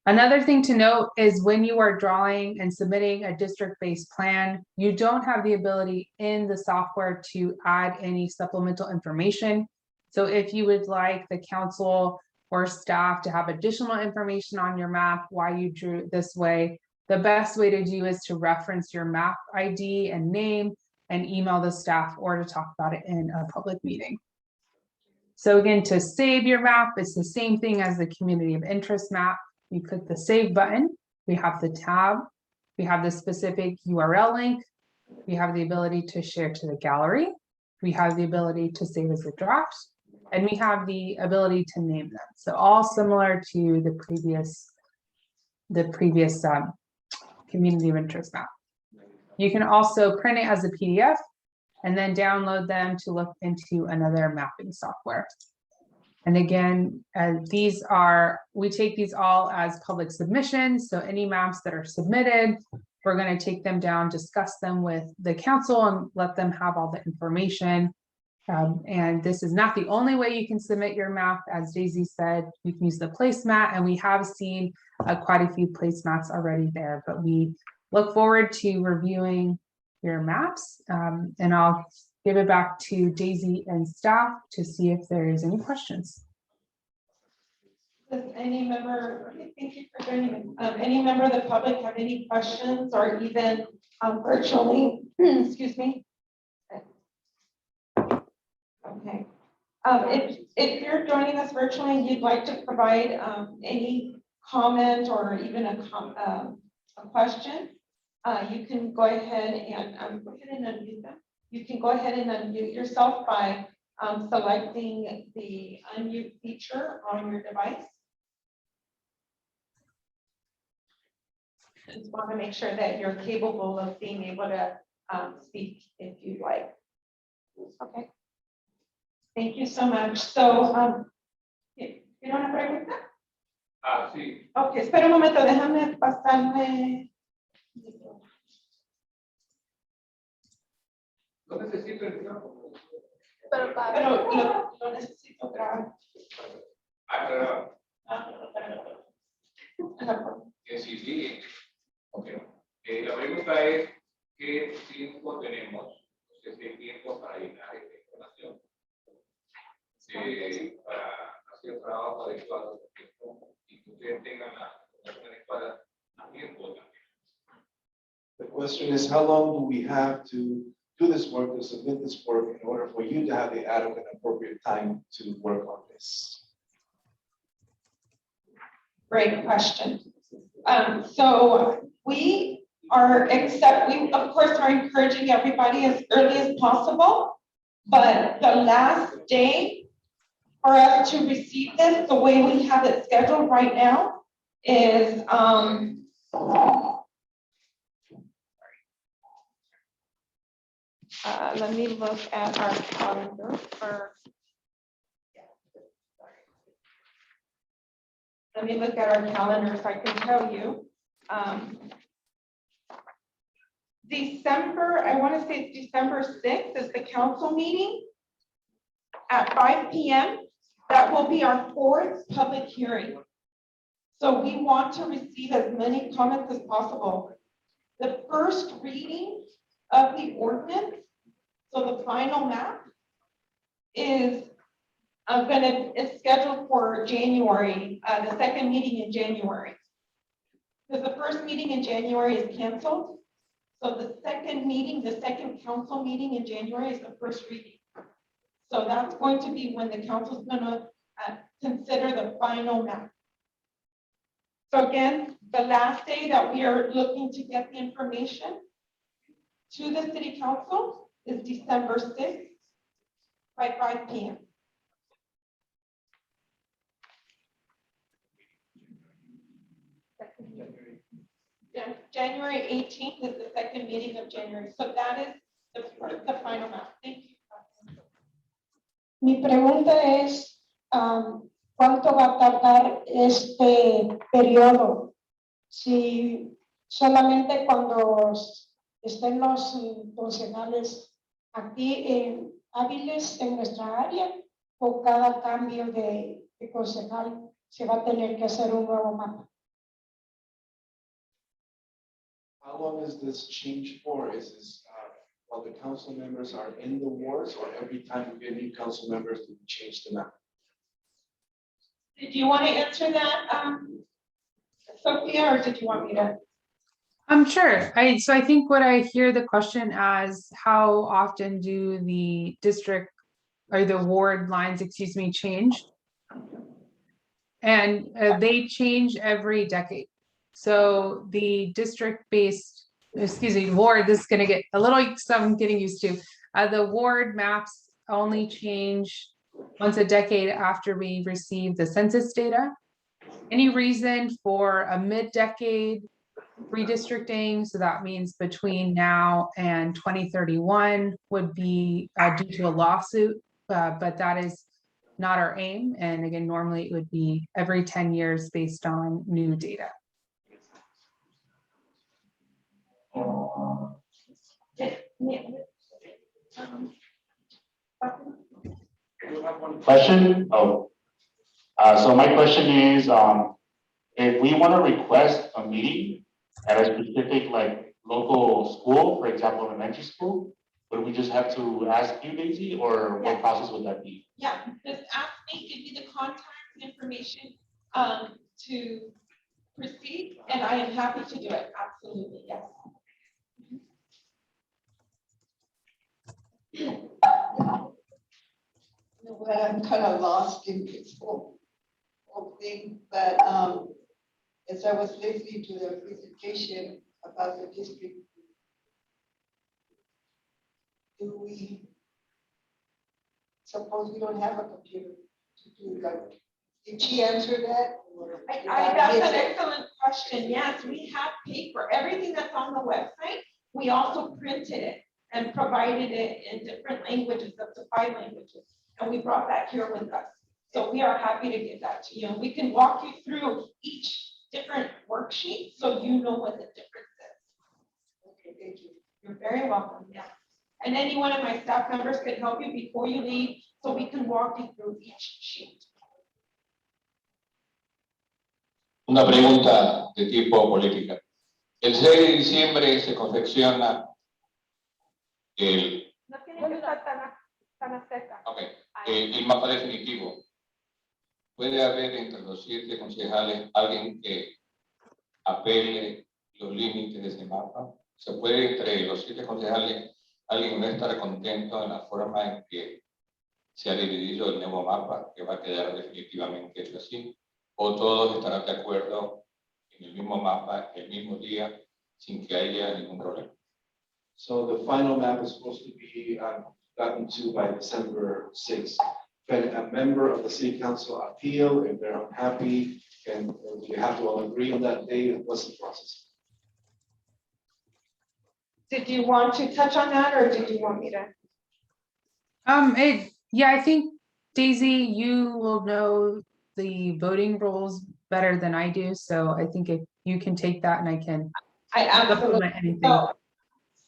Another thing to note is when you are drawing and submitting a district-based plan, you don't have the ability in the software to add any supplemental information. So if you would like the council or staff to have additional information on your map, why you drew it this way, the best way to do is to reference your map ID and name and email the staff, or to talk about it in a public meeting. So again, to save your map, it's the same thing as the community of interest map. You click the save button, we have the tab, we have the specific URL link, we have the ability to share to the gallery, we have the ability to save as a draft, and we have the ability to name them. So all similar to the previous community of interest map. You can also print it as a PDF and then download them to look into another mapping software. And again, we take these all as public submissions. So any maps that are submitted, we're going to take them down, discuss them with the council, and let them have all the information. And this is not the only way you can submit your map. As Daisy said, you can use the placemat, and we have seen quite a few placemats already there, but we look forward to reviewing your maps, and I'll give it back to Daisy and staff to see if there is any questions. Does any member, thank you for joining me. Any member of the public have any questions, or even virtually, excuse me? Okay. If you're joining us virtually and you'd like to provide any comment or even a question, you can go ahead and unmute them. You can go ahead and unmute yourself by selecting the unmute feature on your device. Just want to make sure that you're capable of being able to speak if you'd like. Okay. Thank you so much. So, ¿you una pregunta? Sí. Ok, espera un momento, déjame pasarme. No necesito el micrófono. Pero lo necesito grabar. Claro. Ajá. Sí. Ok. La pregunta es, ¿qué tiempo tenemos? ¿Qué tiempo para llenar esta información? Para hacer un trabajo adecuado y que ustedes tengan la información adecuada a tiempo también. The question is, how long do we have to do this work, to submit this work, in order for you to have the adequate and appropriate time to work on this? Great question. So we of course are encouraging everybody as early as possible, but the last day for us to receive this, the way we have it scheduled right now is, let me look at our calendar for. Let me look at our calendar so I can tell you. December, I want to say it's December 6th is the council meeting at 5 p.m. That will be our 4th public hearing. So we want to receive as many comments as possible. The first reading of the ordinance, so the final map, is it's scheduled for January, the second meeting in January. Because the first meeting in January is canceled. So the second meeting, the second council meeting in January is the first reading. So that's going to be when the council is going to consider the final map. So again, the last day that we are looking to get the information to the city council is December 6th by 5 p.m. Yeah, January 18th is the second meeting of January. So that is the final map. Thank you. Mi pregunta es, ¿cuánto va a tardar este periodo? Si solamente cuando estén los concejales aquí hábiles en nuestra área, o cada cambio de concejal se va a tener que hacer un nuevo mapa. How long is this change for? Is this while the council members are in the wards, or every time we get new council members to change the map? Did you want to answer that, Sophia, or did you want me to? I'm sure. So I think what I hear the question as, how often do the district or the ward lines, excuse me, change? And they change every decade. So the district-based, excuse me, ward, this is going to get a little, I'm getting used to. The ward maps only change once a decade after we receive the census data. Any reason for a mid-decade redistricting, so that means between now and 2031, would be due to a lawsuit, but that is not our aim. And again, normally it would be every 10 years based on new data. Question? Oh, so my question is, if we want to request a meeting at a specific like local school, for example, elementary school, would we just have to ask you, Daisy, or what Yeah. process would that be? Yeah, just ask me, give me the contact information to proceed, and I am happy to do it. Absolutely, yes. Well, I'm kind of lost in this whole thing, but as I was listening to the presentation about the district, do we suppose we don't have a computer to do that? Did she answer that? Or did I That's miss an it? excellent question. Yes, we have paper. Everything that's on the website, we also printed it and provided it in different languages, up to 5 languages. And we brought that here with us. So we are happy to give that to you. And we can walk you through each different worksheet so you know what the difference is. Okay, thank you. You're very welcome, yeah. And any one of my staff members could help you before you leave so we can walk you through each sheet. Una pregunta de tipo política. El 6 de diciembre se confecciona el, No tiene que estar tan cerca. el mapa definitivo. ¿Puede haber entre los 7 concejales alguien que apele los límites de ese mapa? ¿Se puede entre los 7 concejales alguien no estar contento en la forma en que se ha dividido el nuevo mapa, que va a quedar definitivamente hecho así? ¿O todos estarán de acuerdo en el mismo mapa, el mismo día, sin que haya ningún problema? So the final map is supposed to be gotten to by December 6th. can a member of the city council appeal if they're unhappy? And do you have to all agree on that day? What's the process? Did you want to touch on that, or did you want me to? Yeah, I think Daisy, you will know the voting rules better than I do, so I think if you can take that and I can I absolutely. supplement anything.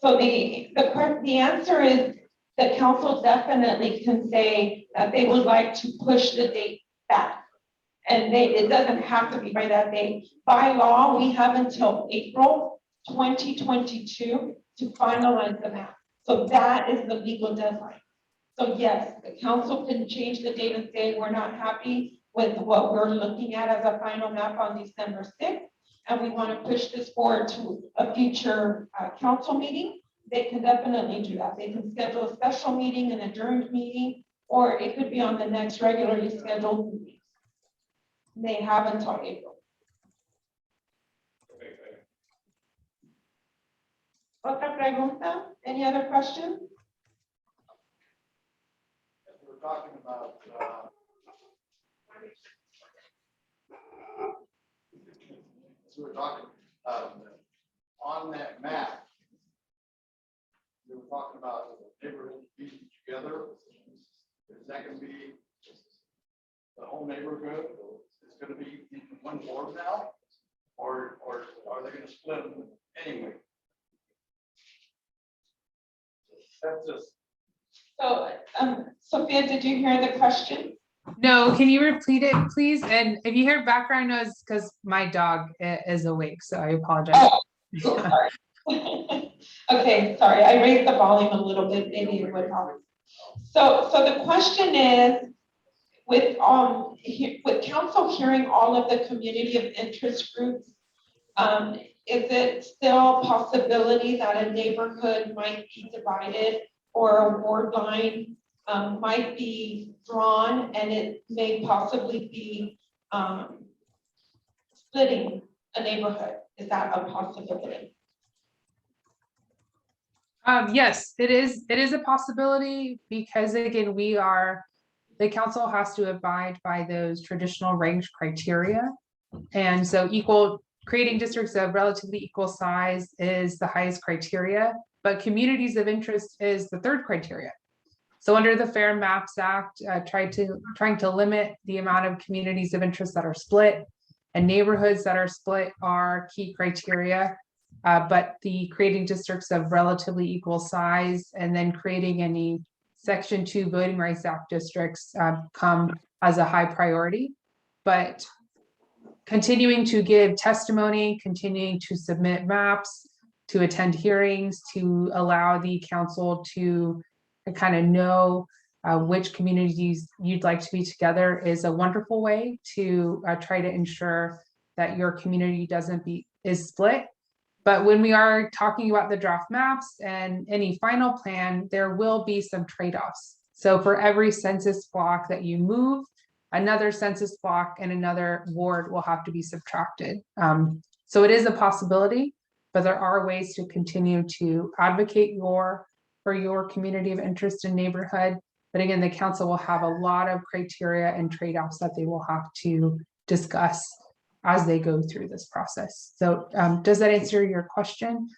So the answer is the council definitely can say that they would like to push the date back. And it doesn't have to be by that date. By law, we have until April 2022 to finalize the map. So that is the legal deadline. So yes, the council can change the date and say, we're not happy with what we're looking at as a final map on December 6th. And we want to push this forward to a future council meeting. They can definitely do that. They can schedule a special meeting, an adjourned meeting, or it could be on the next regularly scheduled meeting. They have until April. Otra pregunta? Any other questions? We're talking about, so we're talking on that map. We were talking about the neighborhood being together. Is that going to be the whole neighborhood? It's going to be in one board now, or are they going to split them anyway? That's just. So, Sophia, did you hear the question? No, can you repeat it, please? And if you hear background noise, because my dog is awake, so I apologize. Oh, sorry. Okay, sorry, I raised the volume a little bit, maybe it would help. So the question is, with council hearing all of the community of interest groups, is it still a possibility that a neighborhood might be divided or a ward line might be drawn, and it may possibly be splitting a neighborhood? Is that a possibility? Yes, it is. It is a possibility because again, the council has to abide by those traditional range criteria. And so creating districts of relatively equal size is the highest criteria, but communities of interest is the third criteria. So under the Fair Maps Act, trying to limit the amount of communities of interest that are split, and neighborhoods that are split are key criteria. But the creating districts of relatively equal size and then creating any Section 2 Voting Rights Act districts come as a high priority. But continuing to give testimony, continuing to submit maps, to attend hearings, to allow the council to kind of know which communities you'd like to be together is a wonderful way to try to ensure that your community is split. But when we are talking about the draft maps and any final plan, there will be some trade-offs. So for every census block that you move, another census block and another ward will have to be subtracted. So it is a possibility, but there are ways to continue to advocate for your community of interest and neighborhood. But again, the council will have a lot of criteria and trade-offs that they will have to discuss as they go through this process. So does that answer your question?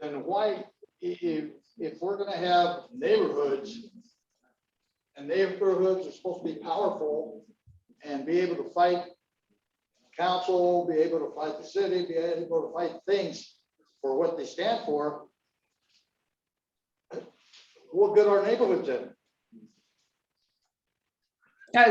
Then why, if we're going to have neighborhoods, and neighborhoods are supposed to be powerful and be able to fight council, be able to fight the city, be able to fight things for what they stand for, what good are neighborhoods in?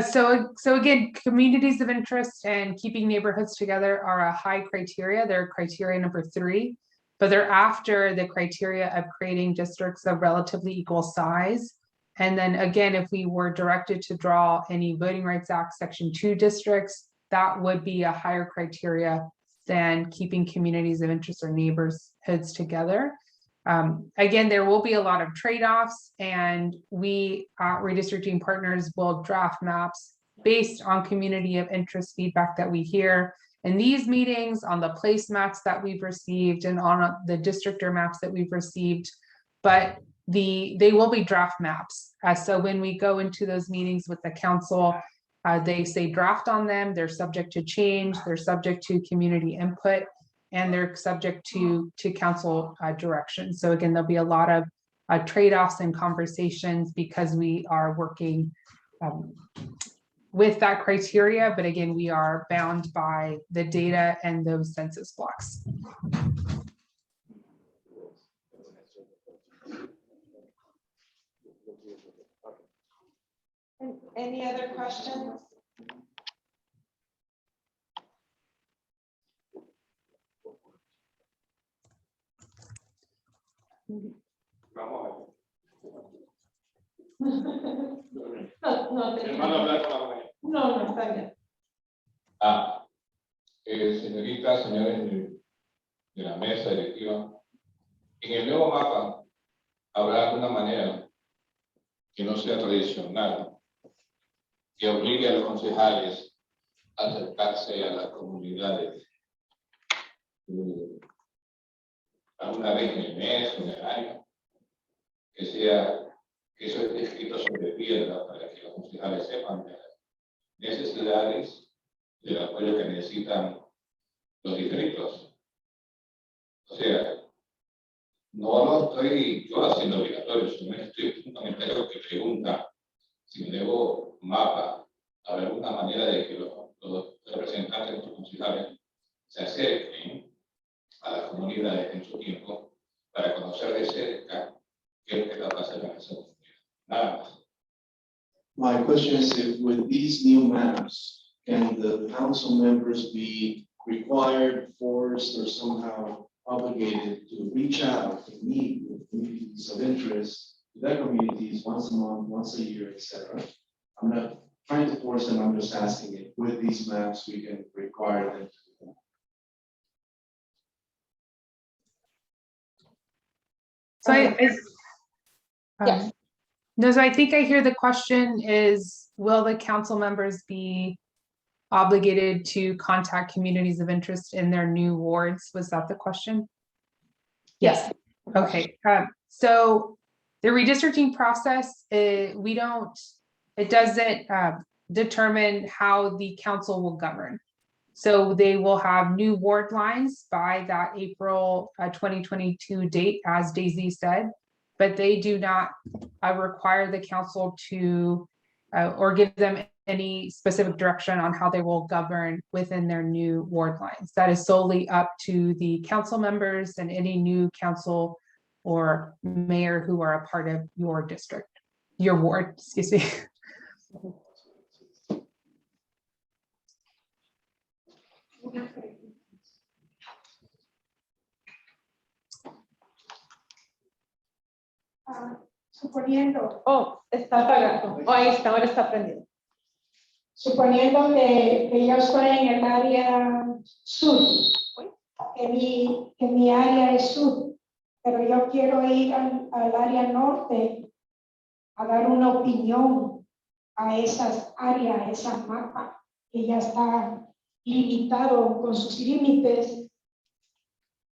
So again, communities of interest and keeping neighborhoods together are a high criteria. They're criteria number 3, but they're after the criteria of creating districts of relatively equal size. And then again, if we were directed to draw any Voting Rights Act Section 2 districts, that would be a higher criteria than keeping communities of interest or neighborhoods together. Again, there will be a lot of trade-offs, and we at Redistricting Partners will draft maps based on community of interest feedback that we hear in these meetings, on the place maps that we've received, and on the districtor maps that we've received. But they will be draft maps. So when we go into those meetings with the council, they say draft on them, they're subject to change, they're subject to community input, and they're subject to council direction. So again, there'll be a lot of trade-offs and conversations because we are working with that criteria, but again, we are bound by the data and those census blocks. Any other questions? Vamos No, Hermano, hablar con la mujer. no, está bien. Señoritas, señores de la mesa directiva, en el nuevo mapa habrá una manera que no sea tradicional, que obligue a los concejales a acercarse a las comunidades a una vez en el mes o en el año, que eso esté escrito sobre piedra para que los concejales sepan de las necesidades del apoyo que necesitan los distritos. O sea, no lo estoy yo haciendo obligatorio, sino estoy un comentario que pregunta si en el nuevo mapa habrá alguna manera de que los representantes de los concejales se acerquen a las comunidades en su tiempo para conocer de cerca qué es lo que está pasando en esa comunidad. Nada más. My question is if with these new maps, can the council members be required, forced, or somehow obligated to reach out and meet with communities of interest, to their communities once a month, once a year, etc.? I'm not trying to force them, I'm just asking if with these maps we can require them to do that. So Yes. No, so I think I hear the question is, will the council members be obligated to contact communities of interest in their new wards? Was that the question? Yes. Okay. So the redistricting process, it doesn't determine how the council will govern. So they will have new ward lines by that April 2022 date, as Daisy said, but they do not require the council to or give them any specific direction on how they will govern within their new ward lines. That is solely up to the council members and any new council or mayor who are a part of your district, your ward, excuse me. Suponiendo, Está apagado. Ahí está, ahora está prendido. suponiendo que yo estoy en el área sur, que mi área es sur, pero yo quiero ir al área norte a dar una opinión a esas áreas, a esas mapas, que ya está limitado con sus límites.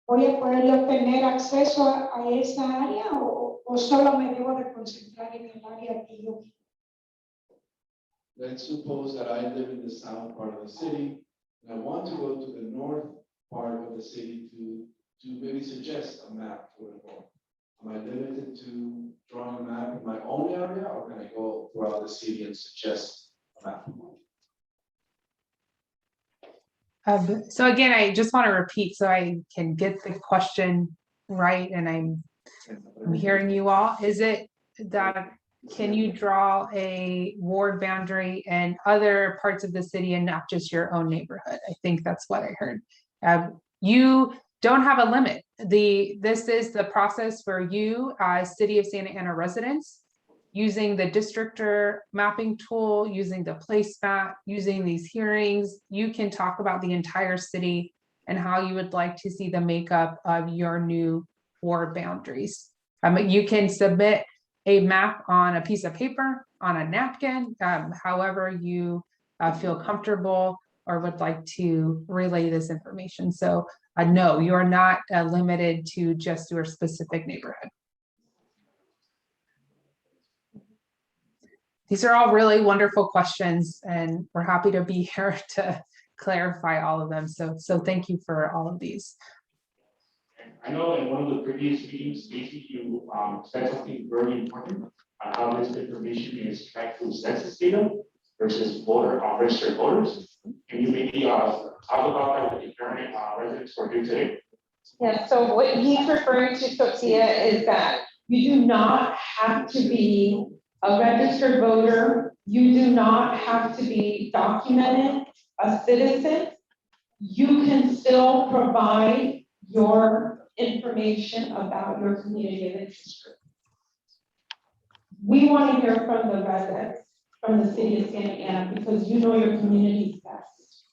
¿Voy a poder obtener acceso a esa área o solo me debo de concentrar en el área que yo quiero? Let's suppose that I live in the south part of the city, and I want to go to the north part of the city to maybe suggest a map for the north. Am I limited to drawing a map in my own area, or can I go throughout the city and suggest a map? So again, I just want to repeat so I can get the question right, and I'm hearing you all. Is it that can you draw a ward boundary in other parts of the city and not just your own neighborhood? I think that's what I heard. You don't have a limit. This is the process for you as City of Santa Ana residents, using the districtor mapping tool, using the place map, using these hearings. You can talk about the entire city and how you would like to see the makeup of your new ward boundaries. You can submit a map on a piece of paper, on a napkin, however you feel comfortable or would like to relay this information. So no, you're not limited to just your specific neighborhood. These are all really wonderful questions, and we're happy to be here to clarify all of them. So thank you for all of these. I know in one of the previous meetings, Stacy, you said something very important on how this information is tracked through census data versus registered voters. Can you maybe talk about that with the current residents who are here today? Yeah, so what he's referring to, Sophia, is that you do not have to be a registered voter. You do not have to be documented, a citizen. You can still provide your information about your community of interest group. We want to hear from the residents from the city of Santa Ana because you know your community best.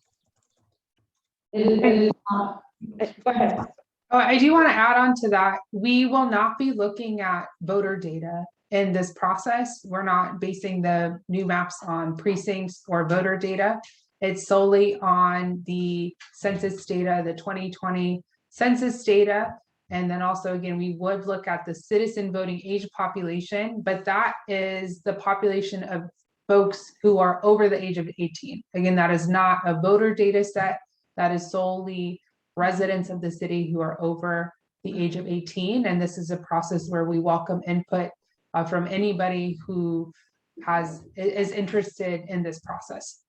It is not. Go ahead. Oh, I do want to add on to that. We will not be looking at voter data in this process. We're not basing the new maps on precincts or voter data. It's solely on the census data, the 2020 census data. And then also, again, we would look at the citizen voting age population, but that is the population of folks who are over the age of 18. Again, that is not a voter data set. That is solely residents of the city who are over the age of 18. And this is a process where we welcome input from anybody who is interested in this process.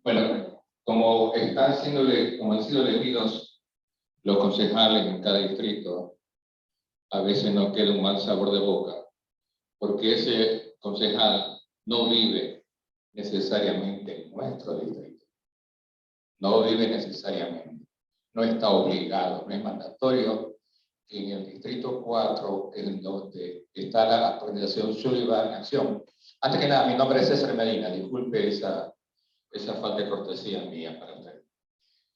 Bueno, como han sido elegidos los concejales en cada distrito, a veces nos queda un mal sabor de boca, porque ese concejal no vive necesariamente en nuestro distrito. No vive necesariamente. No está obligado, no es mandatorio que en el distrito 4, en donde está la organización Sullivan en acción. Antes que nada, mi nombre es César Medina, disculpe esa falta de cortesía mía para usted.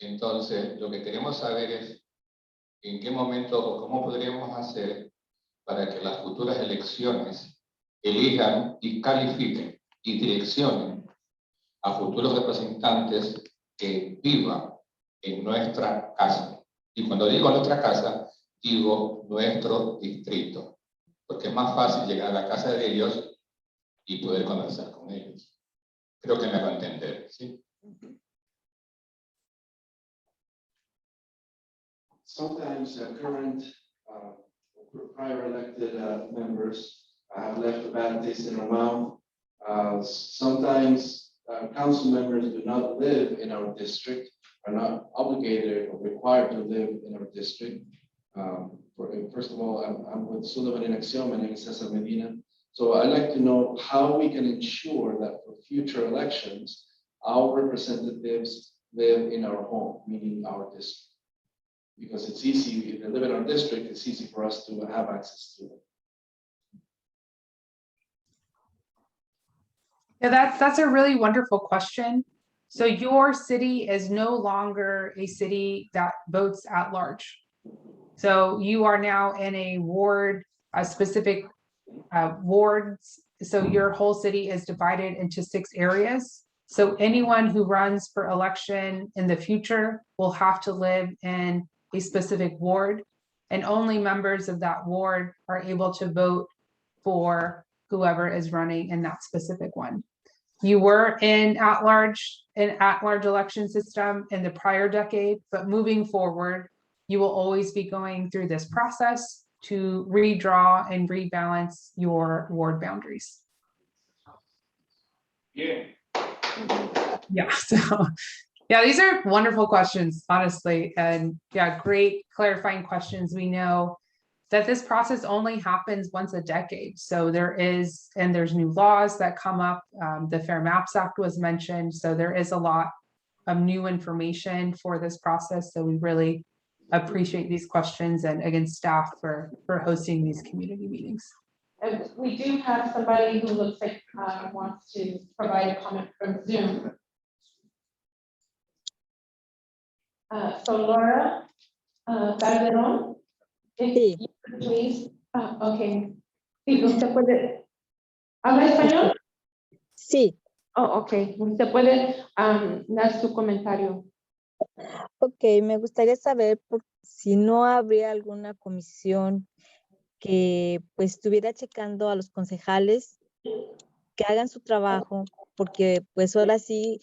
Entonces, lo que queremos saber es en qué momento o cómo podríamos hacer para que las futuras elecciones elijan y califiquen y direccionen a futuros representantes que vivan en nuestra casa. Y cuando digo nuestra casa, digo nuestro distrito, porque es más fácil llegar a la casa de ellos y poder conversar con ellos. Creo que me va a entender, ¿sí? Sometimes current prior elected members have left a bad taste in our mouth. Sometimes council members do not live in our district, are not obligated or required to live in our district. First of all, I'm with Sullivan in Acción. My name is Cesar Medina. So I'd like to know how we can ensure that for future elections, our representatives live in our home, meaning our district. Because it's easy, if they live in our district, it's easy for us to have access to them. Yeah, that's a really wonderful question. So your city is no longer a city that votes at large. So you are now in a ward, a specific wards. So your whole city is divided into 6 areas. So anyone who runs for election in the future will have to live in a specific ward, and only members of that ward are able to vote for whoever is running in that specific one. You were in at-large election system in the prior decade, but moving forward, you will always be going through this process to redraw and rebalance your ward boundaries. Yeah. Yeah, so yeah, these are wonderful questions, honestly. And yeah, great clarifying questions. We know that this process only happens once a decade. So there's new laws that come up. The Fair Maps Act was mentioned. So there is a lot of new information for this process. So we really appreciate these questions, and again, staff for hosting these community meetings. And we do have somebody who looks like wants to provide a comment from Zoom. So Laura Calderon, if you could please, okay. Sí, usted puede. ¿Habla español? Sí, Oh, ok. Usted puede dar su comentario. Ok, me gustaría saber si no habría alguna comisión que pues estuviera checando a los concejales que hagan su trabajo, porque pues ahora sí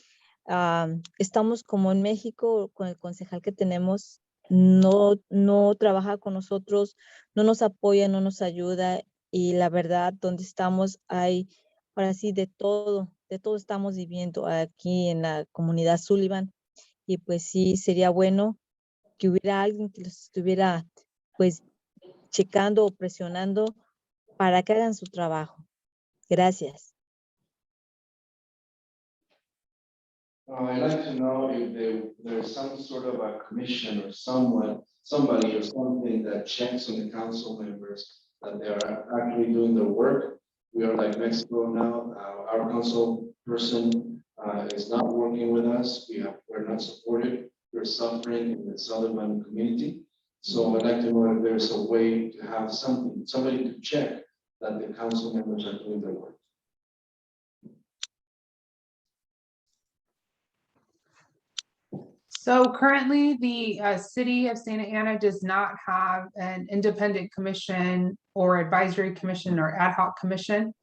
estamos como en México con el concejal que tenemos, no trabaja con nosotros, no nos apoya, no nos ayuda y la verdad donde estamos hay ahora sí de todo estamos viviendo aquí en la comunidad Sullivan y pues sí sería bueno que hubiera alguien que los estuviera pues checando o presionando para que hagan su trabajo. Gracias. I'd like to know if there's some sort of a commission or somebody or something that checks on the council members that they are actually doing their work. We are like Mexico now. Our council person is not working with us. We're not supported. We're suffering in the Sullivan community. So I'd like to know if there's a way to have somebody to check that the council members are doing their work. So currently, the city of Santa Ana does not have an independent commission or advisory commission or ad hoc commission.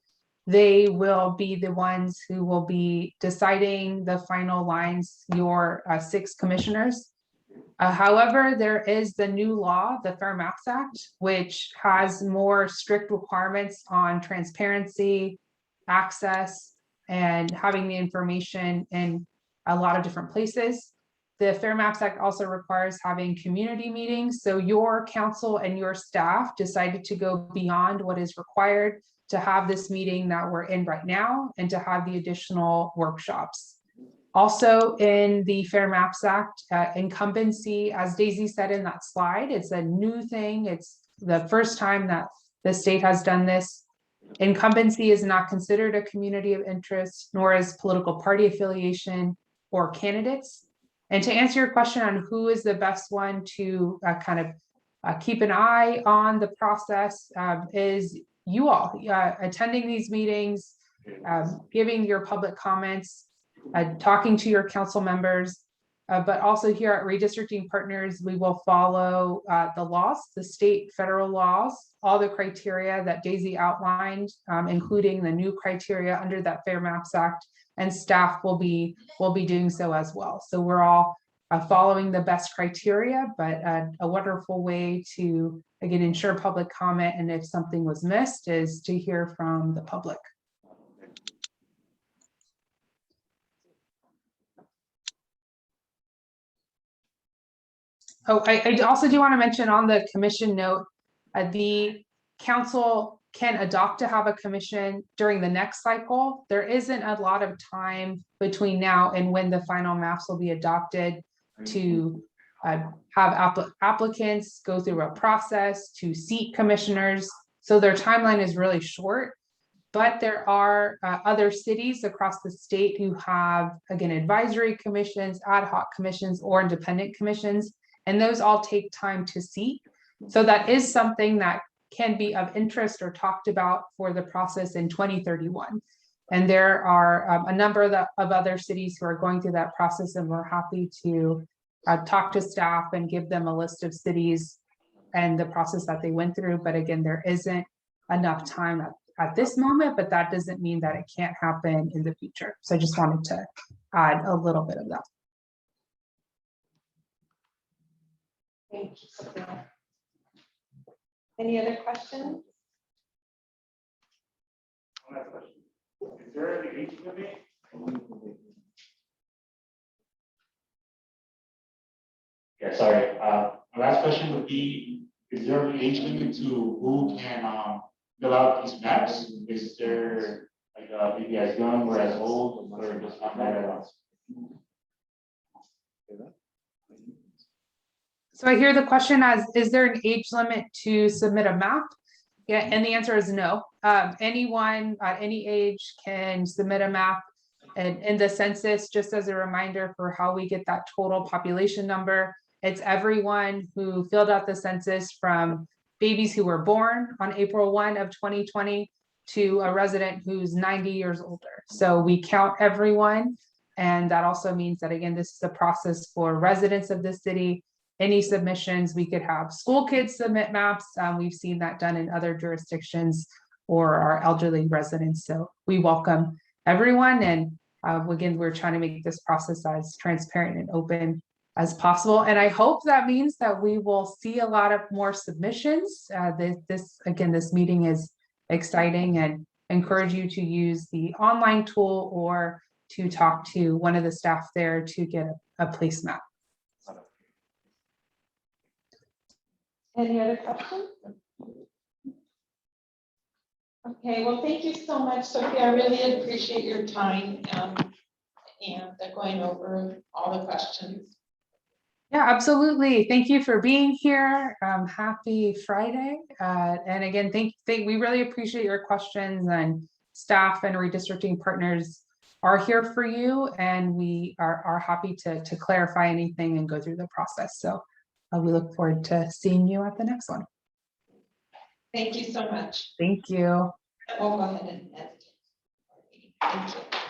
They will be the ones who will be deciding the final lines, your 6 commissioners. However, there is the new law, the Fair Maps Act, which has more strict requirements on transparency, access, and having the information in a lot of different places. The Fair Maps Act also requires having community meetings. So your council and your staff decided to go beyond what is required to have this meeting that we're in right now and to have the additional workshops. Also in the Fair Maps Act, incumbency, as Daisy said in that slide, it's a new thing. It's the first time that the state has done this. Incumbency is not considered a community of interest, nor is political party affiliation or candidates. And to answer your question on who is the best one to kind of keep an eye on the process is you all attending these meetings, giving your public comments, talking to your council members, but also here at Redistricting Partners, we will follow the laws, the state, federal laws, all the criteria that Daisy outlined, including the new criteria under that Fair Maps Act, and staff will be doing so as well. So we're all following the best criteria, but a wonderful way to, again, ensure public comment. And if something was missed is to hear from the public. Oh, I also do want to mention on the commission note, the council can adopt to have a commission during the next cycle. There isn't a lot of time between now and when the final maps will be adopted to have applicants go through a process to seat commissioners. So their timeline is really short. But there are other cities across the state who have, again, advisory commissions, ad hoc commissions, or independent commissions. And those all take time to seat. So that is something that can be of interest or talked about for the process in 2031. And there are a number of other cities who are going through that process, and we're happy to talk to staff and give them a list of cities and the process that they went through. But again, there isn't enough time at this moment, but that doesn't mean that it can't happen in the future. So I just wanted to add a little bit of that. Thank you, Sophia. Any other questions? Is there an age limit? Yeah, sorry. My last question would be, is there an age limit to who can fill out these maps? Is there like maybe as young or as old, or does not matter at all? So I hear the question as, is there an age limit to submit a map? Yeah, and the answer is no. Anyone at any age can submit a map. And in the census, just as a reminder for how we get that total population number, it's everyone who filled out the census from babies who were born on April 1 of 2020 to a resident who's 90 years older. So we count everyone. And that also means that, again, this is a process for residents of the city. Any submissions, we could have school kids submit maps. We've seen that done in other jurisdictions, or our elderly residents. So we welcome everyone. And again, we're trying to make this process as transparent and open as possible. And I hope that means that we will see a lot of more submissions. This meeting is exciting, and encourage you to use the online tool or to talk to one of the staff there to get a place map. Any other questions? Okay, well, thank you so much, Sophia. I really appreciate your time and going over all the questions. Yeah, absolutely. Thank you for being here. Happy Friday. And again, we really appreciate your questions, and staff and redistricting partners are here for you, and we are happy to clarify anything and go through the process. So we look forward to seeing you at the next one. Thank you so much. Thank you. We'll go ahead and end. Thank you.